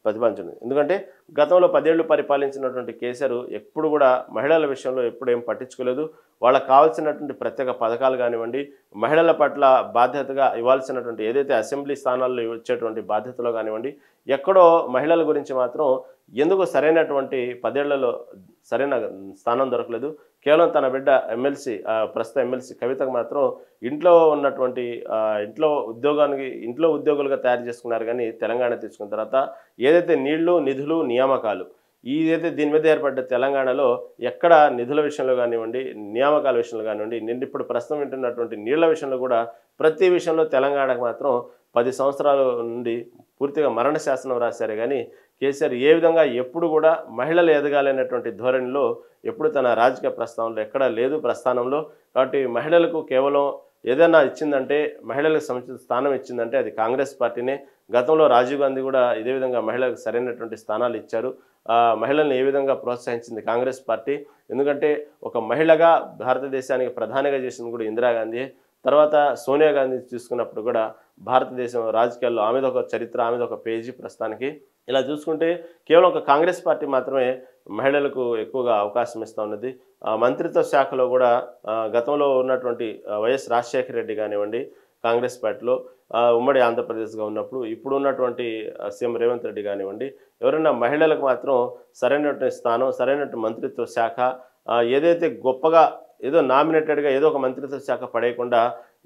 [SPEAKER 1] ప్రతిపాదించింది. ఎందుకంటే గతంలో 10 ఏళ్లు పరిపాలించినటువంటి కేసీఆర్ ఎప్పుడు కూడా మహిళల విషయంలో ఎప్పుడేం పట్టించుకోలేదు. వాళ్ళకు కావాల్సినటువంటి ప్రత్యేక పథకాలు కానివ్వండి, మహిళల పట్ల బాధ్యతగా ఇవ్వాల్సినటువంటి ఏదైతే అసెంబ్లీ స్థానాల్లో ఇచ్చేటువంటి బాధ్యతలో కానివ్వండి, ఎక్కడో మహిళల గురించి మాత్రం ఎందుకు సరైనటువంటి 10 ఏళ్లలో సరైన స్థానం దొరకలేదు. కేవలం తన బిడ్డ ఎమ్మెల్సీ, ప్రస్తుత ఎమ్మెల్సీ కవితకు మాత్రం ఇంట్లో ఉన్నటువంటి ఇంట్లో ఉద్యోగులుగా తయారు చేసుకున్నారు. కానీ తెలంగాణ తెచ్చుకున్న తర్వాత ఏదైతే నీళ్లు, నిధులు, నియామకాలు ఏదైతే దీని మీద ఏర్పడ్డ తెలంగాణలో ఎక్కడ నిధుల విషయంలో కానివ్వండి, నియామకాల విషయంలో కానివ్వండి, ఇప్పుడు ప్రస్తుతం వింటున్నటువంటి నీళ్ల విషయంలో కూడా ప్రతి విషయంలో తెలంగాణకు మాత్రం 10 సంవత్సరాల నుండి పూర్తిగా మరణ శాసనం రాశారు. కానీ కేసీఆర్ ఏ విధంగా ఎప్పుడు కూడా మహిళలు ఎదగాలనేటువంటి ధోరణిలో ఎప్పుడు తన రాజకీయ ప్రస్థానంలో ఎక్కడా లేదు ప్రస్థానంలో. కాబట్టి మహిళలకు కేవలం ఏదైనా ఇచ్చిందంటే, మహిళలకు సముచిత స్థానం ఇచ్చిందంటే అది కాంగ్రెస్ పార్టీనే. గతంలో రాజీవ్ గాంధీ కూడా ఇదే విధంగా మహిళలకు సరైనటువంటి స్థానాలు ఇచ్చారు. మహిళల్ని ఏ విధంగా ప్రోత్సహించింది కాంగ్రెస్ పార్టీ. ఎందుకంటే ఒక మహిళగా భారతదేశానికి ప్రధానిగా చేసింది కూడా ఇందిరాగాంధీ. తర్వాత సోనియా గాంధీ చూసుకున్నప్పుడు కూడా భారతదేశం రాజకీయాల్లో ఆమెదొక చరిత్ర, ఆమెదొక పేజీ ప్రస్తుతానికి. ఇలా చూసుకుంటే కేవలం ఒక కాంగ్రెస్ పార్టీ మాత్రమే మహిళలకు ఎక్కువగా అవకాశం ఇస్తూ ఉన్నది. మంత్రిత్వ శాఖలో కూడా గతంలో ఉన్నటువంటి వైఎస్ రాజశేఖర రెడ్డి కానివ్వండి కాంగ్రెస్ పార్టీలో ఉమ్మడి ఆంధ్రప్రదేశ్గా ఉన్నప్పుడు, ఇప్పుడు ఉన్నటువంటి సీఎం రేవంత్ రెడ్డి కానివ్వండి, ఎవరైనా మహిళలకు మాత్రం సరైనటువంటి స్థానం, సరైనటువంటి మంత్రిత్వ శాఖ ఏదైతే గొప్పగా ఏదో నామినేటెడ్గా ఏదో ఒక మంత్రిత్వ శాఖ పడేయకుండా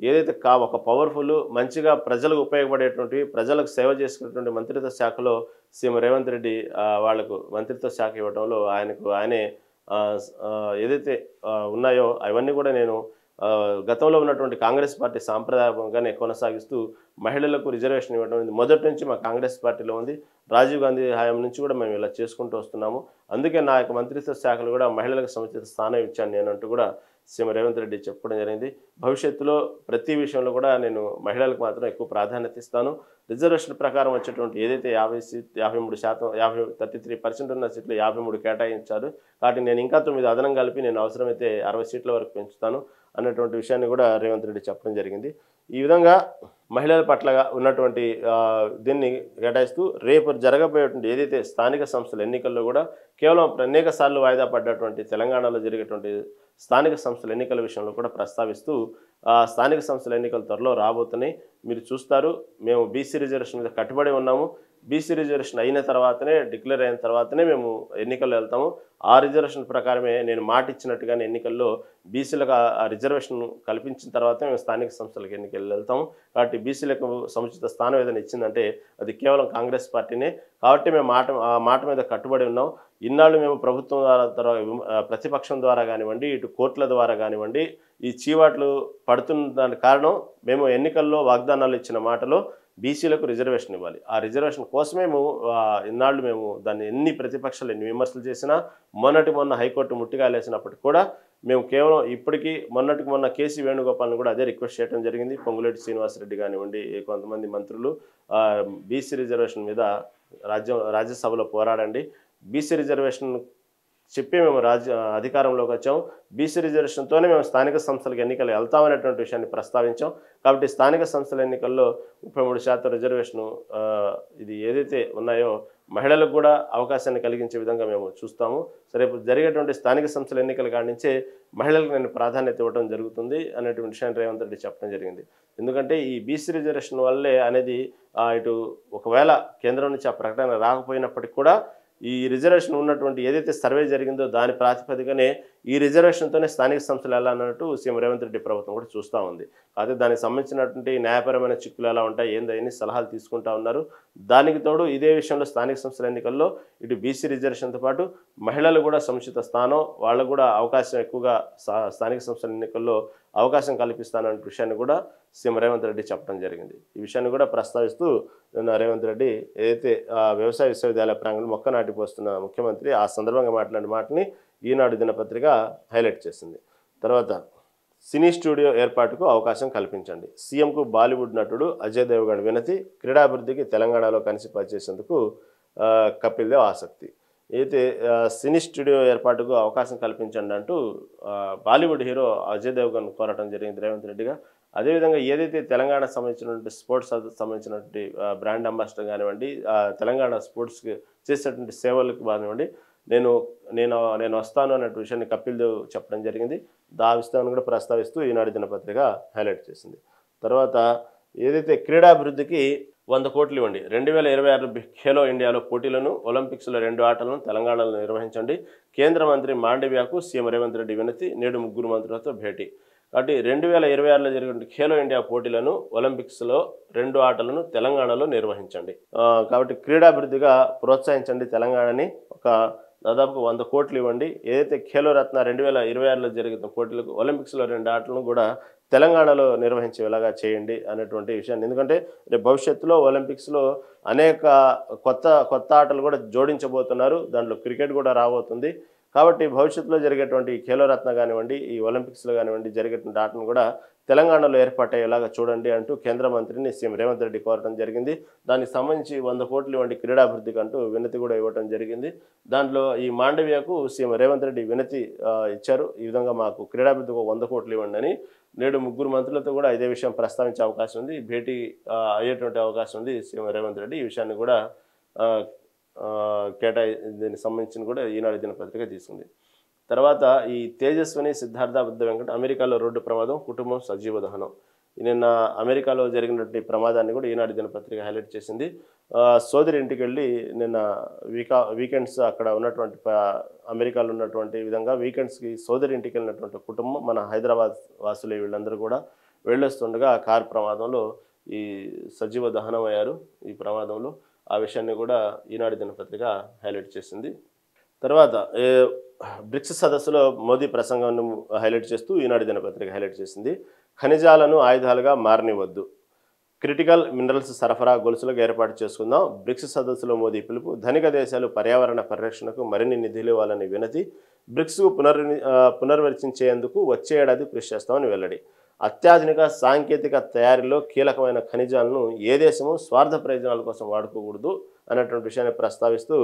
[SPEAKER 1] ఏదైతే ఒక పవర్ఫుల్ మంచిగా ప్రజలకు ఉపయోగపడేటువంటి ప్రజలకు సేవ చేసుకునేటువంటి మంత్రిత్వ శాఖలో సీఎం రేవంత్ రెడ్డి వాళ్లకు మంత్రిత్వ శాఖ ఇవ్వడంలో ఆయనే ఏదైతే ఉన్నాయో అవన్నీ కూడా నేను గతంలో ఉన్నటువంటి కాంగ్రెస్ పార్టీ సాంప్రదాయంగానే కొనసాగిస్తూ మహిళలకు రిజర్వేషన్ ఇవ్వడం మొదటి నుంచి మా కాంగ్రెస్ పార్టీలో ఉంది. రాజీవ్ గాంధీ హయాం నుంచి కూడా మేము ఇలా చేసుకుంటూ వస్తున్నాము. అందుకే నా యొక్క మంత్రిత్వ శాఖలు కూడా మహిళలకు సముచిత స్థానం ఇచ్చాను నేను అంటూ కూడా సీఎం రేవంత్ రెడ్డి చెప్పడం జరిగింది. భవిష్యత్తులో ప్రతి విషయంలో కూడా నేను మహిళలకు మాత్రం ఎక్కువ ప్రాధాన్యత ఇస్తాను. రిజర్వేషన్ ప్రకారం వచ్చేటువంటి ఏదైతే 53% 33% ఉన్న సీట్లు 53 కేటాయించారు. కాబట్టి నేను ఇంకా 9 అదనం కలిపి నేను అవసరమైతే 60 సీట్ల వరకు పెంచుతాను అన్నటువంటి విషయాన్ని కూడా రేవంత్ రెడ్డి చెప్పడం జరిగింది. ఈ విధంగా మహిళల పట్ల ఉన్నటువంటి దీన్ని కేటాయిస్తూ రేపు జరగబోయేటువంటి ఏదైతే స్థానిక సంస్థల ఎన్నికల్లో కూడా కేవలం అనేక సార్లు వాయిదా పడ్డటువంటి తెలంగాణలో జరిగేటువంటి స్థానిక సంస్థల ఎన్నికల విషయంలో కూడా ప్రస్తావిస్తూ స్థానిక సంస్థల ఎన్నికలు త్వరలో రాబోతున్నాయి, మీరు చూస్తారు. మేము బీసీ రిజర్వేషన్ మీద కట్టుబడి ఉన్నాము. బీసీ రిజర్వేషన్ అయిన తర్వాతనే డిక్లేర్ అయిన తర్వాతనే మేము ఎన్నికల్లో వెళ్తాము. ఆ రిజర్వేషన్ ప్రకారమే నేను మాట ఇచ్చినట్టుగానే ఎన్నికల్లో బీసీలకు ఆ రిజర్వేషన్ కల్పించిన తర్వాతే మేము స్థానిక సంస్థలకు ఎన్నికలు వెళ్తాము. కాబట్టి బీసీలకు సముచిత స్థానం ఏదైనా ఇచ్చిందంటే అది కేవలం కాంగ్రెస్ పార్టీనే. కాబట్టి మేము ఆ మాట మీద కట్టుబడి ఉన్నాం. ఇన్నాళ్ళు మేము ప్రభుత్వం ద్వారా ప్రతిపక్షం ద్వారా కానివ్వండి, ఇటు కోర్టుల ద్వారా కానివ్వండి, ఈ చీవాట్లు పడుతున్న దానికి కారణం మేము ఎన్నికల్లో వాగ్దానాలు ఇచ్చిన మాటలో బీసీలకు రిజర్వేషన్ ఇవ్వాలి. ఆ రిజర్వేషన్ కోసమే ఇన్నాళ్ళు మేము దాన్ని ఎన్ని ప్రతిపక్షాలు ఎన్ని విమర్శలు చేసినా మొన్న హైకోర్టు ముట్టిగాలేసినప్పటికీ కూడా మేము కేవలం ఇప్పటికీ మొన్న కేసీ వేణుగోపాల్ని కూడా అదే రిక్వెస్ట్ చేయడం జరిగింది. పొంగులేటి శ్రీనివాసరెడ్డి కానివ్వండి, కొంతమంది మంత్రులు బీసీ రిజర్వేషన్ మీద రాజ్యసభలో పోరాడండి. బీసీ రిజర్వేషన్ చెప్పి మేము అధికారంలోకి వచ్చాం. బీసీ రిజర్వేషన్తోనే మేము స్థానిక సంస్థలకు ఎన్నికలు వెళ్తామనేటువంటి విషయాన్ని ప్రస్తావించాం. కాబట్టి స్థానిక సంస్థల ఎన్నికల్లో 33% రిజర్వేషను ఇది ఏదైతే ఉన్నాయో మహిళలకు కూడా అవకాశాన్ని కలిగించే విధంగా మేము చూస్తాము. రేపు జరిగేటువంటి స్థానిక సంస్థల ఎన్నికల కాడి నుంచే మహిళలకు నేను ప్రాధాన్యత ఇవ్వడం జరుగుతుంది అనేటువంటి విషయాన్ని రేవంత్ రెడ్డి చెప్పడం జరిగింది. ఎందుకంటే ఈ బీసీ రిజర్వేషన్ వల్లే అనేది ఇటు ఒకవేళ కేంద్రం నుంచి ఆ ప్రకటన రాకపోయినప్పటికీ కూడా ఈ రిజర్వేషన్ ఉన్నటువంటి ఏదైతే సర్వే జరిగిందో దాని ప్రాతిపదికనే ఈ రిజర్వేషన్తోనే స్థానిక సంస్థలు ఎలా అన్నట్టు సీఎం రేవంత్ రెడ్డి ప్రభుత్వం కూడా చూస్తూ ఉంది. అయితే దానికి సంబంధించినటువంటి న్యాయపరమైన చిక్కులు ఎలా ఉంటాయి ఏందని సలహాలు తీసుకుంటా ఉన్నారు. దానికి తోడు ఇదే విషయంలో స్థానిక సంస్థల ఎన్నికల్లో ఇటు బీసీ రిజర్వేషన్తో పాటు మహిళలు కూడా సముచిత స్థానం, వాళ్ళకు కూడా అవకాశం ఎక్కువగా స్థానిక సంస్థల ఎన్నికల్లో అవకాశం కల్పిస్తానన్న విషయాన్ని కూడా సీఎం రేవంత్ రెడ్డి చెప్పడం జరిగింది. ఈ విషయాన్ని కూడా ప్రస్తావిస్తూ రేవంత్ రెడ్డి ఏదైతే వ్యవసాయ విశ్వవిద్యాలయ ప్రాంగణంలో మొక్క నాటిపోస్తున్న ముఖ్యమంత్రి ఆ సందర్భంగా మాట్లాడిన మాటని ఈనాడు దినపత్రిక హైలైట్ చేసింది. తర్వాత సినీ స్టూడియో ఏర్పాటుకు అవకాశం కల్పించండి, సీఎంకు బాలీవుడ్ నటుడు అజయ్ దేవగన్ వినతి, క్రీడాభివృద్ధికి తెలంగాణలో కలిసి పనిచేసేందుకు కపిల్ దేవ్ ఆసక్తి. అయితే సినీ స్టూడియో ఏర్పాటుకు అవకాశం కల్పించండి అంటూ బాలీవుడ్ హీరో అజయ్ దేవగన్ కోరటం జరిగింది రేవంత్ రెడ్డిగా. అదేవిధంగా ఏదైతే తెలంగాణకు సంబంధించినటువంటి స్పోర్ట్స్ సంబంధించినటువంటి బ్రాండ్ అంబాసిడర్ కానివ్వండి, తెలంగాణ స్పోర్ట్స్కి చేసేటువంటి సేవలకు కానివ్వండి, నేను వస్తాను అనే విషయాన్ని కపిల్ దేవ్ చెప్పడం జరిగింది. ఆ విషయాన్ని కూడా ప్రస్తావిస్తూ ఈనాడు దినపత్రిక హైలైట్ చేసింది. తర్వాత ఏదైతే క్రీడాభివృద్ధికి 100 కోట్లు ఇవ్వండి, 2026 ఖేలో ఇండియాలో పోటీలను, ఒలింపిక్స్లో 2 ఆటలను తెలంగాణలో నిర్వహించండి, కేంద్ర మంత్రి మాండవ్యకు సీఎం రేవంత్ రెడ్డి వినతి, నేడు 3 మంత్రులతో భేటీ. కాబట్టి 2026లో జరిగిన ఖేలో ఇండియా పోటీలను, ఒలింపిక్స్లో 2 ఆటలను తెలంగాణలో నిర్వహించండి. కాబట్టి క్రీడాభివృద్ధిగా ప్రోత్సహించండి తెలంగాణని. దాదాపుగా 100 కోట్లు ఇవ్వండి. ఏదైతే ఖేలో రత్న 2026లో జరిగిన పోటీలకు, ఒలింపిక్స్లో 2 ఆటలను కూడా తెలంగాణలో నిర్వహించేలాగా చేయండి అనేటువంటి విషయాన్ని. ఎందుకంటే రేపు భవిష్యత్తులో ఒలింపిక్స్లో అనేక కొత్త ఆటలు కూడా జోడించబోతున్నారు. దాంట్లో క్రికెట్ కూడా రాబోతుంది. కాబట్టి భవిష్యత్తులో జరిగేటువంటి ఖేలో రత్న కానివ్వండి, ఈ ఒలింపిక్స్లో కానివ్వండి జరిగేటువంటి ఆటను కూడా తెలంగాణలో ఏర్పాటయ్యేలాగా చూడండి అంటూ కేంద్ర మంత్రిని సీఎం రేవంత్ రెడ్డి కోరటం జరిగింది. దానికి సంబంధించి 100 కోట్లు ఇవ్వండి క్రీడాభివృద్ధికి అంటూ వినతి కూడా ఇవ్వడం జరిగింది. దాంట్లో ఈ మాండవ్యకు సీఎం రేవంత్ రెడ్డి వినతి ఇచ్చారు. ఈ విధంగా మాకు క్రీడాభివృద్ధికి 100 కోట్లు ఇవ్వండి అని. నేడు 3 మంత్రులతో కూడా ఇదే విషయం ప్రస్తావించే అవకాశం ఉంది, భేటీ అయ్యేటువంటి అవకాశం ఉంది సీఎం రేవంత్ రెడ్డి. ఈ విషయాన్ని కూడా దీనికి సంబంధించిన కూడా ఈనాడు దినపత్రిక తీసుకుంది. తర్వాత ఈ తేజస్విని సిద్ధార్థ బుద్ధ వెంకట అమెరికాలో రోడ్డు ప్రమాదం, కుటుంబం సజీవ దహనం. నిన్న అమెరికాలో జరిగినటువంటి ప్రమాదాన్ని కూడా ఈనాడు దినపత్రిక హైలైట్ చేసింది. సోదరి ఇంటికి వెళ్ళి నిన్న వీకెండ్స్ అక్కడ ఉన్నటువంటి అమెరికాలో ఉన్నటువంటి విధంగా వీకెండ్స్కి సోదరి ఇంటికి వెళ్ళినటువంటి కుటుంబం మన హైదరాబాద్ వాసులే వీళ్ళందరూ కూడా వెళ్ళొస్తుండగా కారు ప్రమాదంలో ఈ సజీవ దహనమయ్యారు. ఈ ప్రమాదంలో ఆ విషయాన్ని కూడా ఈనాడు దినపత్రిక హైలైట్ చేసింది. తర్వాత బ్రిక్స్ సదస్సులో మోదీ ప్రసంగాన్ని హైలైట్ చేస్తూ ఈనాడు దినపత్రిక హైలైట్ చేసింది. ఖనిజాలను ఆయుధాలుగా మారనివద్దు, క్రిటికల్ మినరల్స్ సరఫరా గొలుసులకు ఏర్పాటు చేసుకుందాం, బ్రిక్స్ సదస్సులో మోదీ పిలుపు, ధనిక దేశాలు పర్యావరణ పరిరక్షణకు మరిన్ని నిధులు ఇవ్వాలని వినతి, బ్రిక్స్కు పునర్విరచించేందుకు వచ్చే ఏడాది కృషి చేస్తామని వెల్లడి. అత్యాధునిక సాంకేతిక తయారీలో కీలకమైన ఖనిజాలను ఏ దేశము స్వార్థ ప్రయోజనాల కోసం వాడుకోకూడదు అనేటువంటి విషయాన్ని ప్రస్తావిస్తూ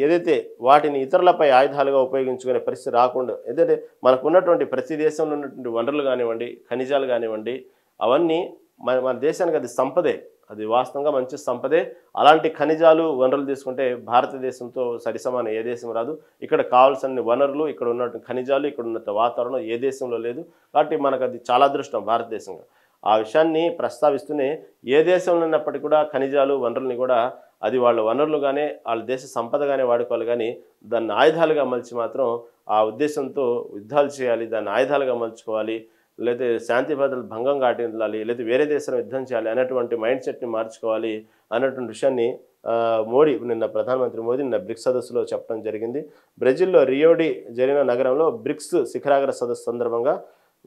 [SPEAKER 1] ఏదైతే వాటిని ఇతరులపై ఆయుధాలుగా ఉపయోగించుకునే పరిస్థితి రాకుండా, ఏదైతే మనకు ఉన్నటువంటి ప్రతి దేశంలో ఉన్నటువంటి వనరులు కానివ్వండి, ఖనిజాలు కానివ్వండి, అవన్నీ మన దేశానికి అది సంపదే, అది వాస్తవంగా మంచి సంపదే. అలాంటి ఖనిజాలు వనరులు తీసుకుంటే భారతదేశంతో సరిసమాన ఏ దేశం రాదు. ఇక్కడ కావాల్సిన వనరులు, ఇక్కడ ఉన్నటువంటి ఖనిజాలు, ఇక్కడ ఉన్న వాతావరణం ఏ దేశంలో లేదు. కాబట్టి మనకు అది చాలా అదృష్టం భారతదేశంగా. ఆ విషయాన్ని ప్రస్తావిస్తూనే ఏ దేశంలో ఉన్నప్పటికీ కూడా ఖనిజాలు వనరుల్ని కూడా అది వాళ్ళ వనరులుగానే వాళ్ళ దేశ సంపదగానే వాడుకోవాలి, కానీ దాన్ని ఆయుధాలుగా మలిచి మాత్రం ఆ ఉద్దేశంతో యుద్ధాలు చేయాలి, దాన్ని ఆయుధాలుగా మలుచుకోవాలి, లేదా శాంతి భద్రతలు భంగం కాటించాలి, లేదా వేరే దేశం యుద్ధం చేయాలి అనేటువంటి మైండ్ సెట్ని మార్చుకోవాలి అనేటువంటి విషయాన్ని ప్రధానమంత్రి మోదీ నిన్న బ్రిక్స్ సదస్సులో చెప్పడం జరిగింది. బ్రెజిల్లో రియోడి జరిగిన నగరంలో బ్రిక్స్ శిఖరాగ్ర సదస్సు సందర్భంగా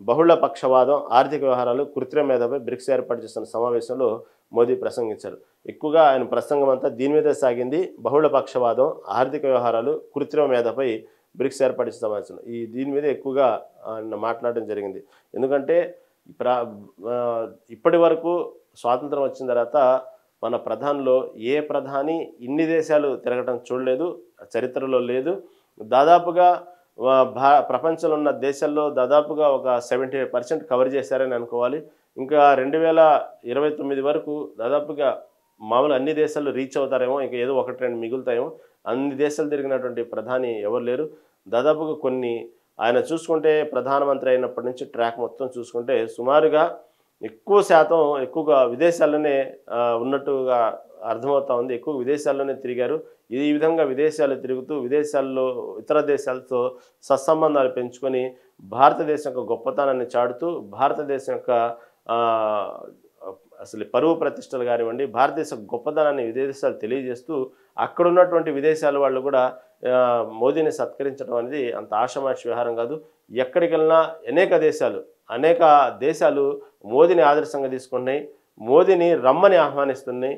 [SPEAKER 1] బహుళ పక్షవాదం, ఆర్థిక వ్యవహారాలు, కృత్రిమ మేధపై బ్రిక్స్ ఏర్పాటు చేస్తున్న సమావేశంలో మోదీ ప్రసంగించారు. ఎక్కువగా ఆయన ప్రసంగం అంతా దీని మీదే సాగింది. బహుళ పక్షవాదం, ఆర్థిక వ్యవహారాలు, కృత్రిమ మేధపై బ్రిక్స్ ఏర్పాటు చేసిన సమావేశంలో దీని మీద ఎక్కువగా ఆయన మాట్లాడడం జరిగింది. ఎందుకంటే ఇప్పటి వరకు స్వాతంత్రం వచ్చిన తర్వాత మన ప్రధానిలో ఏ ప్రధాని ఇన్ని దేశాలు తిరగటం చూడలేదు, చరిత్రలో లేదు. దాదాపుగా ప్రపంచంలో ఉన్న దేశాల్లో దాదాపుగా ఒక 70% కవర్ చేశారని అనుకోవాలి. ఇంకా 2029 వరకు దాదాపుగా మామూలు అన్ని దేశాలు రీచ్ అవుతారేమో, ఇంకా ఏదో 1-2 మిగులుతాయేమో. అన్ని దేశాలు తిరిగినటువంటి ప్రధాని ఎవరు లేరు. దాదాపుగా కొన్ని ఆయన చూసుకుంటే ప్రధానమంత్రి అయినప్పటి నుంచి ట్రాక్ మొత్తం చూసుకుంటే సుమారుగా ఎక్కువ శాతం ఎక్కువగా విదేశాల్లోనే ఉన్నట్టుగా అర్థమవుతా ఉంది. ఎక్కువ విదేశాల్లోనే తిరిగారు. ఈ విధంగా విదేశాలు తిరుగుతూ విదేశాల్లో ఇతర దేశాలతో సత్సంబంధాలు పెంచుకొని భారతదేశం యొక్క గొప్పతనాన్ని చాటుతూ భారతదేశం యొక్క అసలు పరువు ప్రతిష్టలు కానివ్వండి, భారతదేశ గొప్పతనాన్ని విదేశాలు తెలియజేస్తూ అక్కడ ఉన్నటువంటి విదేశాల వాళ్ళు కూడా మోదీని సత్కరించడం అనేది అంత ఆషామాషి వ్యవహారం కాదు. ఎక్కడికి వెళ్ళినా అనేక దేశాలు మోదీని ఆదర్శంగా తీసుకున్నాయి, మోదీని రమ్మని ఆహ్వానిస్తున్నాయి.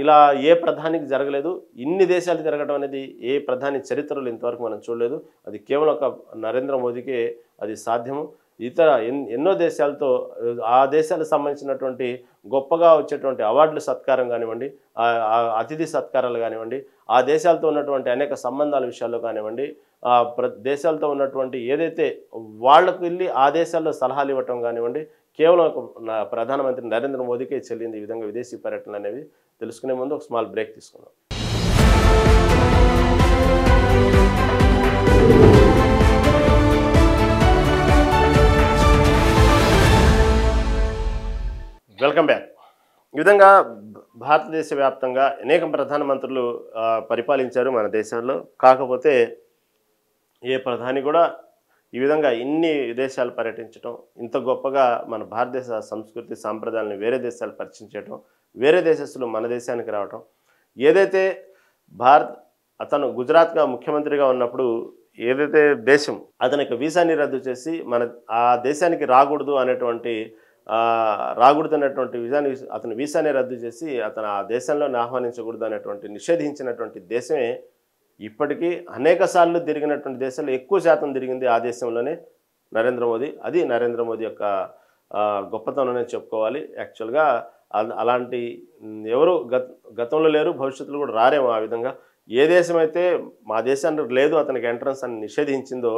[SPEAKER 1] ఇలా ఏ ప్రధానికి జరగలేదు. ఇన్ని దేశాలు తిరగడం అనేది ఏ ప్రధాని చరిత్రలో ఇంతవరకు మనం చూడలేదు. అది కేవలం ఒక నరేంద్ర మోదీకే అది సాధ్యము. ఇతర ఎన్నో దేశాలతో ఆ దేశాలకు సంబంధించినటువంటి గొప్పగా వచ్చేటువంటి అవార్డులు సత్కారం కానివ్వండి, అతిథి సత్కారాలు కానివ్వండి, ఆ దేశాలతో ఉన్నటువంటి అనేక సంబంధాల విషయాల్లో కానివ్వండి, దేశాలతో ఉన్నటువంటి ఏదైతే వాళ్ళకు వెళ్ళి ఆ దేశాల్లో సలహాలు ఇవ్వటం కానివ్వండి, కేవలం ప్రధానమంత్రి నరేంద్ర మోదీకే చెల్లింది ఈ విధంగా విదేశీ పర్యటనలు అనేవి. తెలుసుకునే ముందు ఒక స్మాల్ బ్రేక్ తీసుకుందాం. Welcome back. ఈ విధంగా భారతదేశ వ్యాప్తంగా అనేక ప్రధానమంత్రులు పరిపాలించారు మన దేశంలో. కాకపోతే ఏ ప్రధాని కూడా ఈ విధంగా ఇన్ని దేశాలు పర్యటించడం, ఇంత గొప్పగా మన భారతదేశ సంస్కృతి సాంప్రదాయాలను వేరే దేశాలు పరిచయం చేయడం, వేరే దేశస్తులు మన దేశానికి రావటం, ఏదైతే అతను గుజరాత్గా ముఖ్యమంత్రిగా ఉన్నప్పుడు ఏదైతే దేశం అతనికి వీసాని రద్దు చేసి ఆ దేశానికి రాకూడదు అనేటువంటి విధాన్ని అతని వీసాని రద్దు చేసి అతను ఆ దేశంలోనే ఆహ్వానించకూడదు అనేటువంటి నిషేధించినటువంటి దేశమే ఇప్పటికీ అనేక సార్లు తిరిగినటువంటి దేశాల్లో ఎక్కువ శాతం తిరిగింది ఆ దేశంలోనే నరేంద్ర మోదీ. అది నరేంద్ర మోదీ యొక్క గొప్పతనమే చెప్పుకోవాలి. యాక్చువల్గా అలాంటి ఎవరు గతంలో లేరు, భవిష్యత్తులో కూడా రారేమో. ఆ విధంగా ఏ దేశమైతే మా దేశానికి లేదు అతనికి ఎంట్రన్స్ అని నిషేధించిందో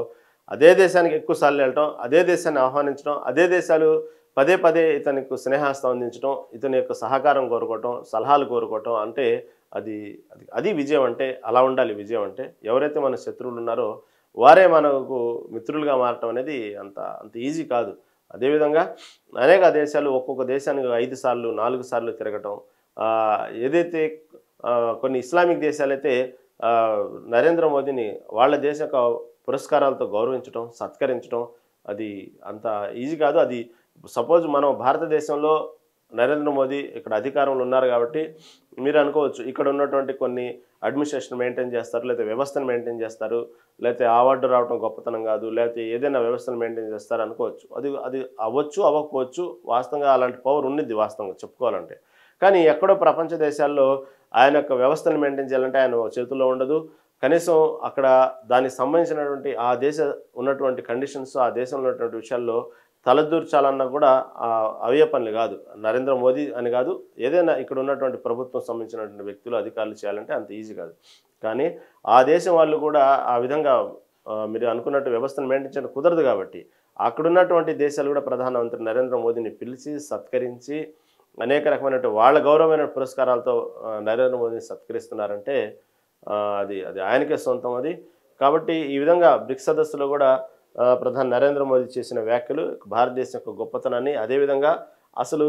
[SPEAKER 1] అదే దేశానికి ఎక్కువ సార్లు వెళ్ళటం, అదే దేశాన్ని ఆహ్వానించడం, అదే దేశాలు పదే పదే ఇతనికి స్నేహాస్తం అందించడం, ఇతని యొక్క సహకారం కోరుకోవటం, సలహాలు కోరుకోవటం అంటే అది విజయం అంటే. అలా ఉండాలి విజయం అంటే. ఎవరైతే మన శత్రువులు ఉన్నారో వారే మనకు మిత్రులుగా మారటం అనేది అంత ఈజీ కాదు. అదేవిధంగా అనేక దేశాలు ఒక్కొక్క దేశానికి 5 సార్లు 4 సార్లు తిరగటం, ఏదైతే కొన్ని ఇస్లామిక్ దేశాలైతే నరేంద్ర మోదీని వాళ్ళ దేశ యొక్క పురస్కారాలతో గౌరవించడం, సత్కరించడం, అది అంత ఈజీ కాదు. అది సపోజ్ మనం భారతదేశంలో నరేంద్ర మోదీ ఇక్కడ అధికారంలో ఉన్నారు కాబట్టి మీరు అనుకోవచ్చు ఇక్కడ ఉన్నటువంటి కొన్ని అడ్మినిస్ట్రేషన్ మెయింటైన్ చేస్తారు, లేకపోతే వ్యవస్థను మెయింటైన్ చేస్తారు, లేకపోతే అవార్డు రావడం గొప్పతనం కాదు, లేకపోతే ఏదైనా వ్యవస్థను మెయింటైన్ చేస్తారు అనుకోవచ్చు. అది అది అవ్వచ్చు అవ్వకపోవచ్చు, వాస్తవంగా అలాంటి పవర్ ఉండిద్ది వాస్తవంగా చెప్పుకోవాలంటే. కానీ ఎక్కడో ప్రపంచ దేశాల్లో ఆయన యొక్క వ్యవస్థను మెయింటైన్ చేయాలంటే ఆయన చేతుల్లో ఉండదు. కనీసం అక్కడ దానికి సంబంధించినటువంటి ఆ దేశ ఉన్నటువంటి కండిషన్స్, ఆ దేశంలో ఉన్నటువంటి విషయాల్లో తలదూర్చాలన్నా కూడా అవే పనులు కాదు. నరేంద్ర మోదీ అని కాదు, ఏదైనా ఇక్కడ ఉన్నటువంటి ప్రభుత్వం సంబంధించినటువంటి వ్యక్తులు అధికారులు చేయాలంటే అంత ఈజీ కాదు. కానీ ఆ దేశం వాళ్ళు కూడా ఆ విధంగా మీరు అనుకున్నట్టు వ్యవస్థను మెయింటైన్ చేయడం కుదరదు కాబట్టి అక్కడ ఉన్నటువంటి దేశాలు కూడా ప్రధానమంత్రి నరేంద్ర మోదీని పిలిచి సత్కరించి అనేక రకమైనటువంటి వాళ్ళ గౌరవమైన పురస్కారాలతో నరేంద్ర మోదీని సత్కరిస్తున్నారంటే అది అది ఆయనకే సొంతం అది. కాబట్టి ఈ విధంగా బ్రిక్స్ సదస్సులో కూడా ప్రధాని నరేంద్ర మోదీ చేసిన వ్యాఖ్యలు భారతదేశం యొక్క గొప్పతనాన్ని, అదేవిధంగా అసలు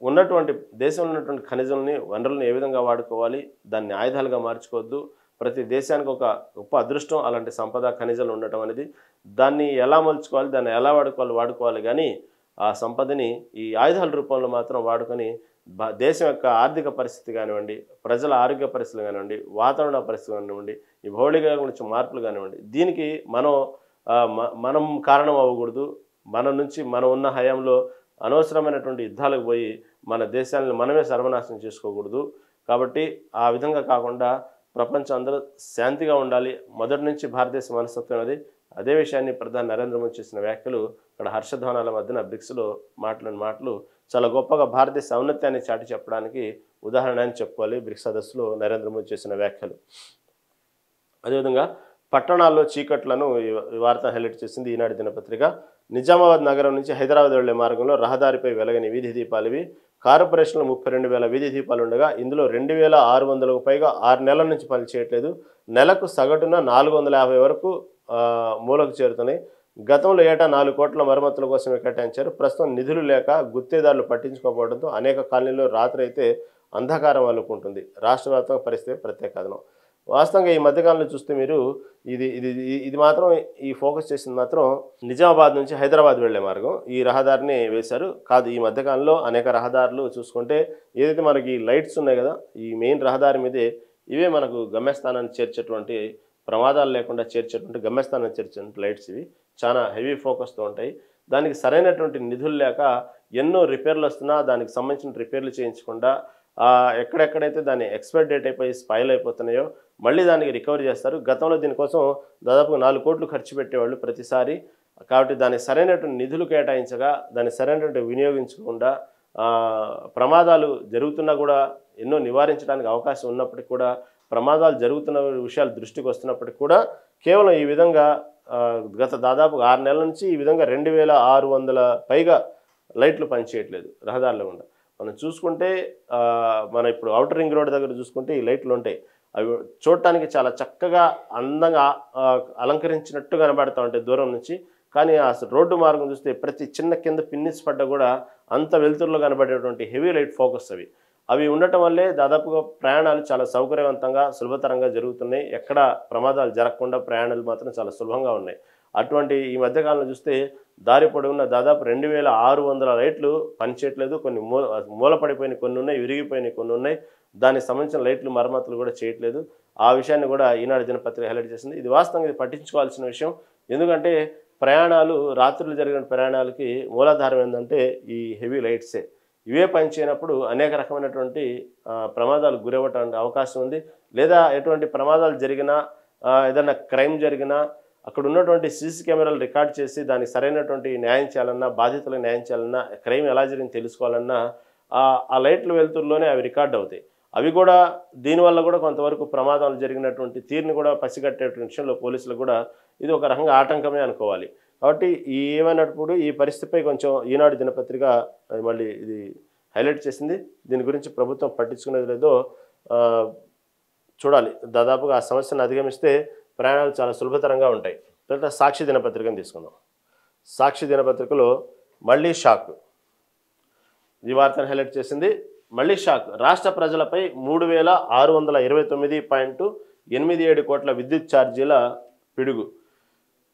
[SPEAKER 1] ఉన్నటువంటి దేశంలో ఉన్నటువంటి ఖనిజాలని వనరులను ఏ విధంగా వాడుకోవాలి, దాన్ని ఆయుధాలుగా మార్చుకోవద్దు, ప్రతి దేశానికి ఒక గొప్ప అదృష్టం అలాంటి సంపద ఖనిజాలు ఉండటం అనేది, దాన్ని ఎలా మలుచుకోవాలి, దాన్ని ఎలా వాడుకోవాలి కానీ ఆ సంపదని ఈ ఆయుధాల రూపంలో మాత్రం వాడుకొని దేశం యొక్క ఆర్థిక పరిస్థితి కానివ్వండి, ప్రజల ఆరోగ్య పరిస్థితులు కానివ్వండి, వాతావరణ పరిస్థితులు కానివ్వండి, ఈ భౌగోళిక గురించి మార్పులు కానివ్వండి, దీనికి మనం కారణం అవ్వకూడదు. మన నుంచి మనం ఉన్న హయాంలో అనవసరమైనటువంటి యుద్ధాలకు పోయి మన దేశాలను మనమే సర్వనాశనం చేసుకోకూడదు. కాబట్టి ఆ విధంగా కాకుండా ప్రపంచం అందరూ శాంతిగా ఉండాలి. మొదటి నుంచి భారతదేశ మనస్తత్వం అది. అదే విషయాన్ని ప్రధాని నరేంద్ర మోదీ చేసిన వ్యాఖ్యలు ఇక్కడ హర్షధ్వానాల మధ్యన బ్రిక్స్లో మాట్లాడిన మాటలు చాలా గొప్పగా భారతదేశ ఔన్నత్యాన్ని చాటి చెప్పడానికి ఉదాహరణ అని చెప్పుకోవాలి. బ్రిక్స్ సదస్సులో నరేంద్ర మోదీ చేసిన వ్యాఖ్యలు. అదేవిధంగా పట్టణాల్లో చీకట్లను ఈ వార్త హైలైట్ చేసింది ఈనాడు దినపత్రిక. నిజామాబాద్ నగరం నుంచి హైదరాబాద్ వెళ్లే మార్గంలో రహదారిపై వెలగని వీధి దీపాలు. కార్పొరేషన్లో 32,000 వీధి దీపాలు ఉండగా ఇందులో 2,600కు పైగా 6 నెలల నుంచి పనిచేయట్లేదు. నెలకు సగటున 450 వరకు మూలకు చేరుతున్నాయి. గతంలో ఏటా 4 కోట్ల మరమ్మతుల కోసమే కేటాయించారు. ప్రస్తుతం నిధులు లేక గుత్తేదారులు పట్టించుకోకపోవడంతో అనేక కాలనీల్లో రాత్రి అయితే అంధకారం అల్లుకుంటుంది. రాష్ట్ర వ్యాప్తంగా పరిస్థితి ప్రత్యేక కథనం. వాస్తవంగా ఈ మధ్యకాలంలో చూస్తే మీరు ఇది మాత్రం ఈ ఫోకస్ చేసింది మాత్రం నిజామాబాద్ నుంచి హైదరాబాద్ వెళ్లే మార్గం ఈ రహదారిని వేశారు కాదు. ఈ మధ్యకాలంలో అనేక రహదారులు చూసుకుంటే ఏదైతే మనకి లైట్స్ ఉన్నాయి కదా, ఈ మెయిన్ రహదారి మీదే ఇవే మనకు గమ్యస్థానాన్ని చేర్చేటువంటి, ప్రమాదాలు లేకుండా చేర్చేటువంటి గమ్యస్థానాన్ని చేర్చేటువంటి లైట్స్ ఇవి చాలా హెవీ ఫోకస్తో ఉంటాయి. దానికి సరైనటువంటి నిధులు లేక ఎన్నో రిపేర్లు వస్తున్నా దానికి సంబంధించిన రిపేర్లు చేయించకుండా ఎక్కడెక్కడైతే దాని ఎక్స్పైర్ డేట్ అయిపోయి స్పాయిల్ అయిపోతున్నాయో మళ్ళీ దానికి రికవరీ చేస్తారు. గతంలో దీనికోసం దాదాపు 4 కోట్లు ఖర్చు పెట్టేవాళ్ళు ప్రతిసారి. కాబట్టి దానికి సరైనటువంటి నిధులు కేటాయించగా దాన్ని సరైనటువంటి వినియోగించకుండా ప్రమాదాలు జరుగుతున్నా కూడా ఎన్నో నివారించడానికి అవకాశం ఉన్నప్పటికీ కూడా ప్రమాదాలు జరుగుతున్న విషయాలు దృష్టికి వస్తున్నప్పటికీ కూడా కేవలం ఈ విధంగా గత దాదాపు 6 నెలల నుంచి ఈ విధంగా 2,600 పైగా లైట్లు పనిచేయట్లేదు రహదారుల గుండా. మనం చూసుకుంటే మన ఇప్పుడు ఔటర్ రింగ్ రోడ్ దగ్గర చూసుకుంటే ఈ లైట్లు ఉంటాయి. అవి చూడటానికి చాలా చక్కగా అందంగా అలంకరించినట్టు కనబడతా ఉంటాయి దూరం నుంచి. కానీ ఆ రోడ్డు మార్గం చూస్తే ప్రతి చిన్న కింద పిన్నిస్ పడ్డ కూడా అంత వెలుతురులో కనబడేటువంటి హెవీ లైట్ ఫోకస్ అవి ఉండటం వల్లే దాదాపుగా ప్రయాణాలు చాలా సౌకర్యవంతంగా సులభతరంగా జరుగుతున్నాయి. ఎక్కడ ప్రమాదాలు జరగకుండా ప్రయాణాలు మాత్రం చాలా సులభంగా ఉన్నాయి. అటువంటి ఈ మధ్యకాలంలో చూస్తే దారి పొడవున దాదాపు 2,600 లైట్లు పనిచేయట్లేదు. కొన్ని మూలపడిపోయినాయి కొన్ని ఉన్నాయి, విరిగిపోయినాయి కొన్ని ఉన్నాయి. దానికి సంబంధించిన లైట్లు మరమ్మతులు కూడా చేయట్లేదు. ఆ విషయాన్ని కూడా ఈనాడు దినపత్రిక హైలైట్ చేసింది. ఇది వాస్తవంగా ఇది పట్టించుకోవాల్సిన విషయం. ఎందుకంటే ప్రయాణాలు రాత్రులు జరిగిన ప్రయాణాలకి మూలాధారం ఏంటంటే ఈ హెవీ లైట్సే. ఇవే పనిచేయనప్పుడు అనేక రకమైనటువంటి ప్రమాదాలు గురవ్వటానికి అవకాశం ఉంది. లేదా ఎటువంటి ప్రమాదాలు జరిగినా ఏదైనా క్రైమ్ జరిగినా అక్కడ ఉన్నటువంటి సీసీ కెమెరాలు రికార్డ్ చేసి దానికి సరైనటువంటి న్యాయం చేయాలన్నా, బాధితులకు న్యాయం చేయాలన్నా, క్రైమ్ ఎలా జరిగింది తెలుసుకోవాలన్నా ఆ లైట్ల వెలుతురులోనే అవి రికార్డ్ అవుతాయి. అవి కూడా దీనివల్ల కూడా కొంతవరకు ప్రమాదాలు జరిగినటువంటి తీరుని కూడా పసిగట్టేటువంటి విషయంలో పోలీసులకు కూడా ఇది ఒక రకంగా ఆటంకమే అనుకోవాలి. కాబట్టి ఏమైనప్పుడు ఈ పరిస్థితిపై కొంచెం ఈనాడు దినపత్రిక మళ్ళీ ఇది హైలైట్ చేసింది. దీని గురించి ప్రభుత్వం పట్టించుకునేది లేదో చూడాలి. దాదాపుగా ఆ సమస్యను అధిగమిస్తే ప్రయాణాలు చాలా సులభతరంగా ఉంటాయి. తర్వాత సాక్షి దినపత్రికను తీసుకుందాం. సాక్షి దినపత్రికలో మళ్ళీ షాక్ ఈ వార్తను హైలైట్ చేసింది. మళ్ళీ షాక్. రాష్ట్ర ప్రజలపై 3,629.87 కోట్ల విద్యుత్ ఛార్జీల పిడుగు.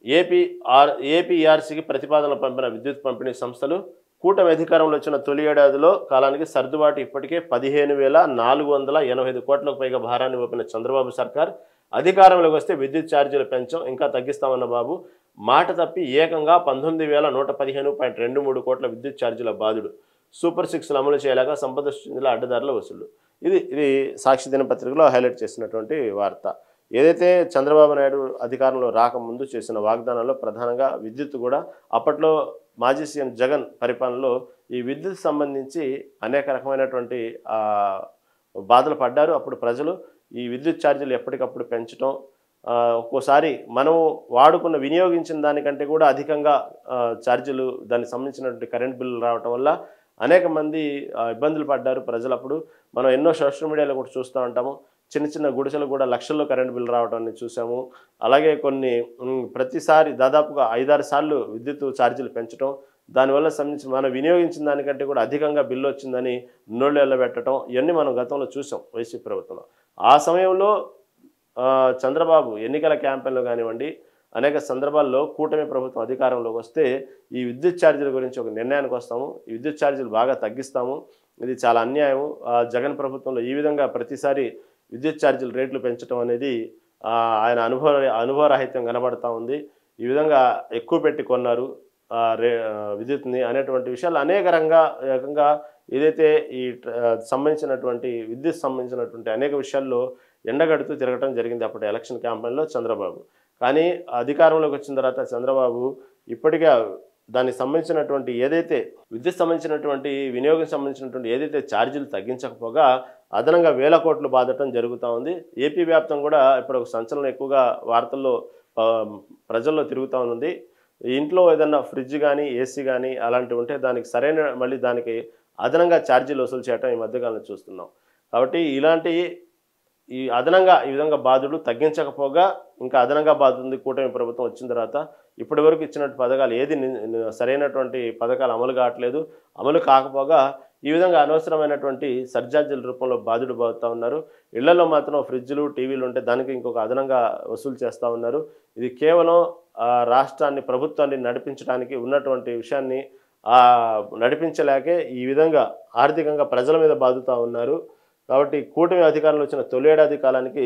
[SPEAKER 1] ఏపీఆర్సీకి ప్రతిపాదనలు పంపిన విద్యుత్ పంపిణీ సంస్థలు కూటమి అధికారంలో వచ్చిన తొలి ఏడాదిలో కాలానికి సర్దుబాటు ఇప్పటికే 15,485 కోట్లకు పైగా భారాన్ని మోపిన చంద్రబాబు సర్కార్ అధికారంలోకి వస్తే విద్యుత్ ఛార్జీలు పెంచం ఇంకా తగ్గిస్తామన్న బాబు మాట తప్పి ఏకంగా 19,115.23 కోట్ల విద్యుత్ ఛార్జీల బాధుడు. సూపర్ 6 అమలు చేయలేక సంపద సృష్టించిన అడ్డదారుల వసూళ్లు. ఇది సాక్షి దినపత్రికలో హైలైట్ చేసినటువంటి వార్త. ఏదైతే చంద్రబాబు నాయుడు అధికారంలో రాకముందు చేసిన వాగ్దానాల్లో ప్రధానంగా విద్యుత్ కూడా అప్పట్లో మాజీ సీఎం జగన్ పరిపాలనలో ఈ విద్యుత్ సంబంధించి అనేక రకమైనటువంటి బాధలు పడ్డారు. అప్పుడు ప్రజలు ఈ విద్యుత్ ఛార్జీలు ఎప్పటికప్పుడు పెంచడం, ఒక్కోసారి మనం వినియోగించిన దానికంటే కూడా అధికంగా ఛార్జీలు దానికి సంబంధించినటువంటి కరెంట్ బిల్లులు రావడం వల్ల అనేక మంది ఇబ్బందులు పడ్డారు ప్రజలు. అప్పుడు మనం ఎన్నో సోషల్ మీడియాలో కూడా చూస్తూ ఉంటాము. చిన్న చిన్న గుడిసెలు కూడా లక్షల్లో కరెంట్ బిల్లు రావడాన్ని చూసాము. అలాగే కొన్ని ప్రతిసారి దాదాపుగా 5-6 సార్లు విద్యుత్ ఛార్జీలు పెంచడం, దానివల్ల సంబంధించి మనం వినియోగించిన దానికంటే కూడా అధికంగా బిల్లు వచ్చిందని నోళ్ళు ఎల్లబెట్టడం, ఇవన్నీ మనం గతంలో చూసాం వైసీపీ ప్రభుత్వంలో. ఆ సమయంలో చంద్రబాబు ఎన్నికల క్యాంపెయిన్లో కానివ్వండి అనేక సందర్భాల్లో కూటమి ప్రభుత్వం అధికారంలోకి వస్తే ఈ విద్యుత్ ఛార్జీల గురించి ఒక నిర్ణయానికి వస్తాము, ఈ విద్యుత్ ఛార్జీలు బాగా తగ్గిస్తాము, ఇది చాలా అన్యాయం, జగన్ ప్రభుత్వంలో ఈ విధంగా ప్రతిసారి విద్యుత్ ఛార్జీల రేట్లు పెంచడం అనేది ఆయన అనుభవరాహిత్యం కనబడతా ఉంది. ఈ విధంగా ఎక్కువ పెట్టి కొన్నారు విద్యుత్ని అనేటువంటి విషయాలు అనేక రకంగా ఏదైతే ఈ సంబంధించినటువంటి విద్యుత్ సంబంధించినటువంటి అనేక విషయాల్లో ఎండగడుతూ తిరగడం జరిగింది అప్పుడు ఎలక్షన్ క్యాంపెయిన్లో చంద్రబాబు. కానీ అధికారంలోకి వచ్చిన తర్వాత చంద్రబాబు ఇప్పటికే దానికి సంబంధించినటువంటి ఏదైతే విద్యుత్ సంబంధించినటువంటి వినియోగం సంబంధించినటువంటి ఏదైతే ఛార్జీలు తగ్గించకపోగా అదనంగా 1,000 కోట్లు బాధటం జరుగుతూ ఉంది. ఏపీ వ్యాప్తం కూడా ఇప్పుడు ఒక సంచలనం ఎక్కువగా వార్తల్లో ప్రజల్లో తిరుగుతూ ఉంది. ఇంట్లో ఏదన్నా ఫ్రిడ్జ్ కానీ ఏసీ కానీ అలాంటివి ఉంటే దానికి మళ్ళీ దానికి అదనంగా ఛార్జీలు వసూలు చేయడం ఈ మధ్యకాలంలో చూస్తున్నాం. కాబట్టి ఈ అదనంగా ఈ విధంగా బాధుడు తగ్గించకపోగా ఇంకా అదనంగా బాధుంది కూటమి ప్రభుత్వం వచ్చిన తర్వాత. ఇప్పటి వరకు ఇచ్చినట్టు పథకాలు ఏది సరైనటువంటి పథకాలు అమలు కావట్లేదు. అమలు కాకపోగా ఈ విధంగా అనవసరమైనటువంటి సర్ఛార్జీల రూపంలో బాధుడు బాగుతూ ఉన్నారు. ఇళ్లలో మాత్రం ఫ్రిడ్జ్లు టీవీలు ఉంటే దానికి ఇంకొక అదనంగా వసూలు చేస్తూ ఉన్నారు. ఇది కేవలం రాష్ట్రాన్ని ప్రభుత్వాన్ని నడిపించడానికి ఉన్నటువంటి విషయాన్ని నడిపించలేకే ఈ విధంగా ఆర్థికంగా ప్రజల మీద బాదుతూ ఉన్నారు. కాబట్టి కూటమి అధికారంలో వచ్చిన తొలి ఏడాది కాలానికి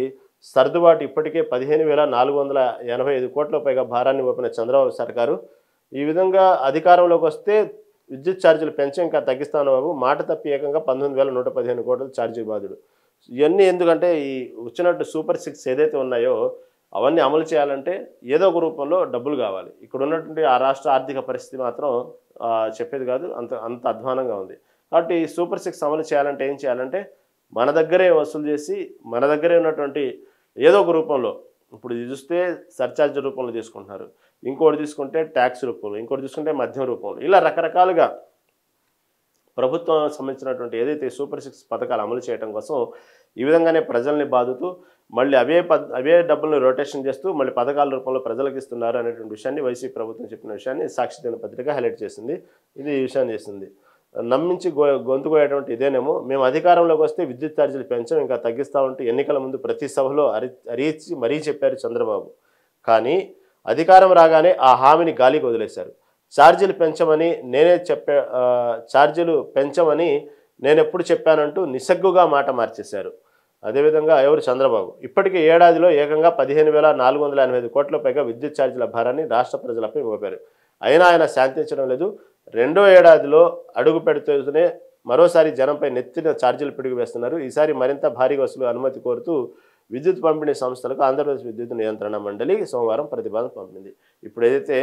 [SPEAKER 1] సర్దుబాటు ఇప్పటికే 15,485 కోట్ల పైగా భారాన్ని మోపిన చంద్రబాబు సర్కారు ఈ విధంగా అధికారంలోకి వస్తే విద్యుత్ ఛార్జీలు పెంచి ఇంకా తగ్గిస్తాను బాబు మాట తప్పి ఏకంగా 19,115 కోట్ల ఛార్జీ బాధుడు. ఇవన్నీ ఎందుకంటే ఈ వచ్చినట్టు సూపర్ 6 ఏదైతే ఉన్నాయో అవన్నీ అమలు చేయాలంటే ఏదో ఒక రూపంలో డబ్బులు కావాలి. ఇక్కడ ఉన్నటువంటి ఆ రాష్ట్ర ఆర్థిక పరిస్థితి మాత్రం చెప్పేది కాదు, అంత అధ్వానంగా ఉంది. కాబట్టి సూపర్ 6 అమలు చేయాలంటే ఏం చేయాలంటే మన దగ్గరే వసూలు చేసి మన దగ్గరే ఉన్నటువంటి ఏదో ఒక రూపంలో, ఇప్పుడు చూస్తే సర్ఛార్జ్ రూపంలో తీసుకుంటున్నారు, ఇంకోటి తీసుకుంటే ట్యాక్స్ రూపంలో, ఇంకోటి తీసుకుంటే మద్యం రూపంలో, ఇలా రకరకాలుగా ప్రభుత్వం సంబంధించినటువంటి ఏదైతే సూపర్ 6 పథకాలు అమలు చేయడం కోసం ఈ విధంగానే ప్రజల్ని బాదుతూ మళ్ళీ అవే డబ్బులను రొటేషన్ చేస్తూ మళ్ళీ పథకాల రూపంలో ప్రజలకు ఇస్తున్నారు అనేటువంటి విషయాన్ని వైసీపీ ప్రభుత్వం చెప్పిన విషయాన్ని సాక్షి దినపత్రిక హైలైట్ చేసింది. ఇది ఈ విషయాన్ని చేసింది. నమ్మించి గొంతుకోయేటువంటి ఇదేనేమో, మేము అధికారంలోకి వస్తే విద్యుత్ ఛార్జీలు పెంచాం ఇంకా తగ్గిస్తూ ఉంటే ఎన్నికల ముందు ప్రతి సభలో అరిచి మరీ చెప్పారు చంద్రబాబు. కానీ అధికారం రాగానే ఆ హామీని గాలికి వదిలేశారు. ఛార్జీలు పెంచమని నేను ఎప్పుడు చెప్పానంటూ నిస్సగ్గుగా మాట మార్చేశారు. అదేవిధంగా ఎవరు చంద్రబాబు ఇప్పటికే ఏడాదిలో ఏకంగా 15,485 కోట్ల పైగా విద్యుత్ ఛార్జీల భారాన్ని రాష్ట్ర ప్రజలపై మోపారు. అయినా ఆయన శాంతించడం లేదు. రెండో ఏడాదిలో అడుగు పెడుతూనే మరోసారి జనంపై నెత్తిన ఛార్జీలు పిడుగు వేస్తున్నారు. ఈసారి మరింత భారీ వసూలు అనుమతి కోరుతూ విద్యుత్ పంపిణీ సంస్థలకు ఆంధ్రప్రదేశ్ విద్యుత్ నియంత్రణ మండలి సోమవారం ప్రతిపాదన పంపింది. ఇప్పుడు ఏదైతే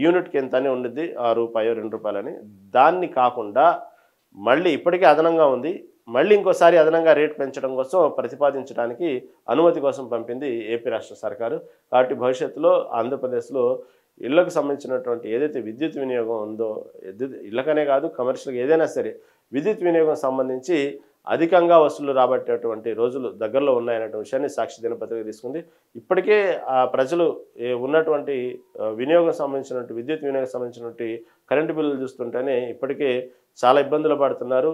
[SPEAKER 1] యూనిట్కి ఎంత అని ఉండేది, రూపాయో ₹2 అని, దాన్ని కాకుండా మళ్ళీ ఇప్పటికే అదనంగా ఉంది, మళ్ళీ ఇంకోసారి అదనంగా రేట్ పెంచడం కోసం ప్రతిపాదించడానికి అనుమతి కోసం పంపింది ఏపీ రాష్ట్ర సర్కారు. కాబట్టి భవిష్యత్తులో ఆంధ్రప్రదేశ్లో ఇళ్లకు సంబంధించినటువంటి ఏదైతే విద్యుత్ వినియోగం ఉందో, ఇళ్ళకనే కాదు కమర్షియల్గా ఏదైనా సరే విద్యుత్ వినియోగం సంబంధించి అధికంగా వసూళ్లు రాబట్టేటువంటి రోజులు దగ్గరలో ఉన్నాయనేటువంటి విషయాన్ని సాక్షి దినపత్రిక తీసుకుంది. ఇప్పటికే ప్రజలు ఉన్నటువంటి విద్యుత్ వినియోగం సంబంధించినటువంటి కరెంటు బిల్లులు చూస్తుంటేనే ఇప్పటికే చాలా ఇబ్బందులు పడుతున్నారు.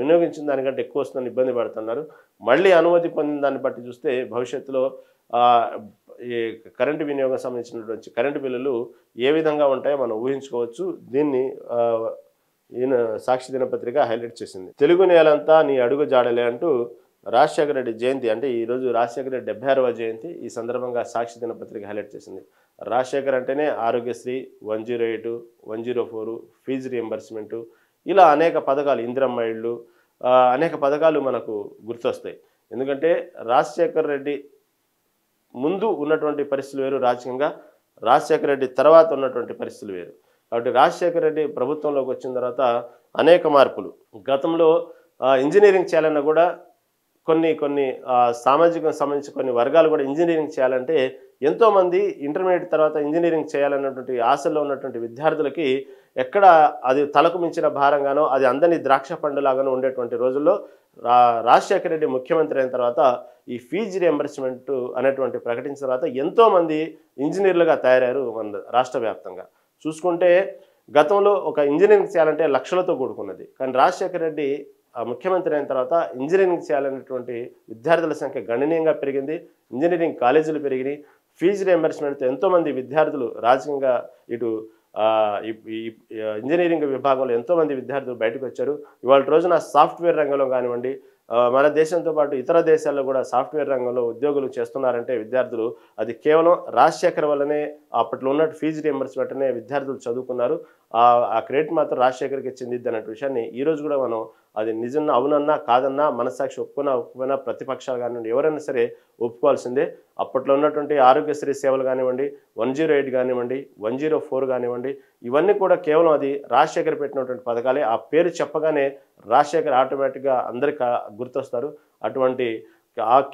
[SPEAKER 1] వినియోగించిన దానికంటే ఎక్కువ వస్తుందని ఇబ్బంది పడుతున్నారు. మళ్ళీ అనుమతి పొందిన దాన్ని బట్టి చూస్తే భవిష్యత్తులో ఈ కరెంటు వినియోగం సంబంధించినటువంటి కరెంటు బిల్లులు ఏ విధంగా ఉంటాయో మనం ఊహించుకోవచ్చు. దీన్ని ఈయన సాక్షి దినపత్రిక హైలైట్ చేసింది. తెలుగు నేలంతా నీ అడుగు జాడలే అంటూ రాజశేఖర రెడ్డి జయంతి, అంటే ఈరోజు రాజశేఖర రెడ్డి 76వ జయంతి. ఈ సందర్భంగా సాక్షి దినపత్రిక హైలైట్ చేసింది. రాజశేఖర్ అంటేనే ఆరోగ్యశ్రీ, 108, 104, ఫీజు రియంబర్స్మెంటు, ఇలా అనేక పథకాలు, ఇందిరమ్మ ఇళ్ళు, అనేక పథకాలు మనకు గుర్తొస్తాయి. ఎందుకంటే రాజశేఖర్ రెడ్డి ముందు ఉన్నటువంటి పరిస్థితులు వేరు, రాజకీయంగా రాజశేఖర రెడ్డి తర్వాత ఉన్నటువంటి పరిస్థితులు వేరు. కాబట్టి రాజశేఖర రెడ్డి ప్రభుత్వంలోకి వచ్చిన తర్వాత అనేక మార్పులు. గతంలో ఇంజనీరింగ్ చేయాలన్నా కూడా కొన్ని సామాజిక సంబంధించి కొన్ని వర్గాలు కూడా ఇంజనీరింగ్ చేయాలంటే ఎంతోమంది ఇంటర్మీడియట్ తర్వాత ఇంజనీరింగ్ చేయాలన్నటువంటి ఆశల్లో ఉన్నటువంటి విద్యార్థులకి ఎక్కడ అది తలకు మించిన భారంగానో, అది అందని ద్రాక్ష పండులాగానో ఉండేటువంటి రోజుల్లో రాజశేఖర రెడ్డి ముఖ్యమంత్రి అయిన తర్వాత ఈ ఫీజు రియంబర్స్మెంట్ అనేటువంటి ప్రకటించిన తర్వాత ఎంతోమంది ఇంజనీర్లుగా తయారయ్యారు మన రాష్ట్ర వ్యాప్తంగా. చూసుకుంటే గతంలో ఒక ఇంజనీరింగ్ చేయాలంటే లక్షలతో కూడుకున్నది. కానీ రాజశేఖర రెడ్డి ముఖ్యమంత్రి అయిన తర్వాత ఇంజనీరింగ్ చేయాలనేటువంటి విద్యార్థుల సంఖ్య గణనీయంగా పెరిగింది. ఇంజనీరింగ్ కాలేజీలు పెరిగినాయి. ఫీజు రియంబర్స్మెంట్తో ఎంతోమంది విద్యార్థులు రాజకీయంగా ఇటు ఇంజనీరింగ్ విభాగంలో ఎంతోమంది విద్యార్థులు బయటకు వచ్చారు. ఇవాళ రోజున సాఫ్ట్వేర్ రంగంలో కానివ్వండి, మన దేశంతో పాటు ఇతర దేశాల్లో కూడా సాఫ్ట్వేర్ రంగంలో ఉద్యోగులు చేస్తున్నారంటే విద్యార్థులు, అది కేవలం రాజశేఖర్ వల్లనే, అప్పట్లో ఉన్నట్టు ఫీజు రియంబర్స్మెంట్ అనే విద్యార్థులు చదువుకున్నారు. ఆ క్రెడిట్ మాత్రం రాజశేఖర్కి చెందిద్ది అనే విషయాన్ని ఈరోజు కూడా మనం, అది నిజంగా అవునన్నా కాదన్నా, మనస్సాక్షి ఒప్పుకున్నా ప్రతిపక్షాలు కానివ్వండి ఎవరైనా సరే ఒప్పుకోవాల్సిందే. అప్పట్లో ఉన్నటువంటి ఆరోగ్యశ్రీ సేవలు కానివ్వండి, 108 కానివ్వండి, 104 కానివ్వండి, ఇవన్నీ కూడా కేవలం అది రాజశేఖర్ పెట్టినటువంటి పథకాలే. ఆ పేరు చెప్పగానే రాజశేఖర్ ఆటోమేటిక్గా అందరికీ గుర్తొస్తారు. అటువంటి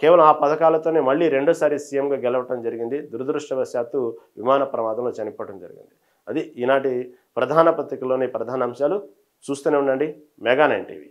[SPEAKER 1] కేవలం ఆ పథకాలతోనే మళ్ళీ రెండోసారి సీఎంగా గెలవటం జరిగింది. దురదృష్టవశాత్తు విమాన ప్రమాదంలో చనిపోవడం జరిగింది. అది ఈనాటి ప్రధాన పత్రికలోని ప్రధాన అంశాలు. చూస్తూనే ఉండండి మెగా 9 టీవీ.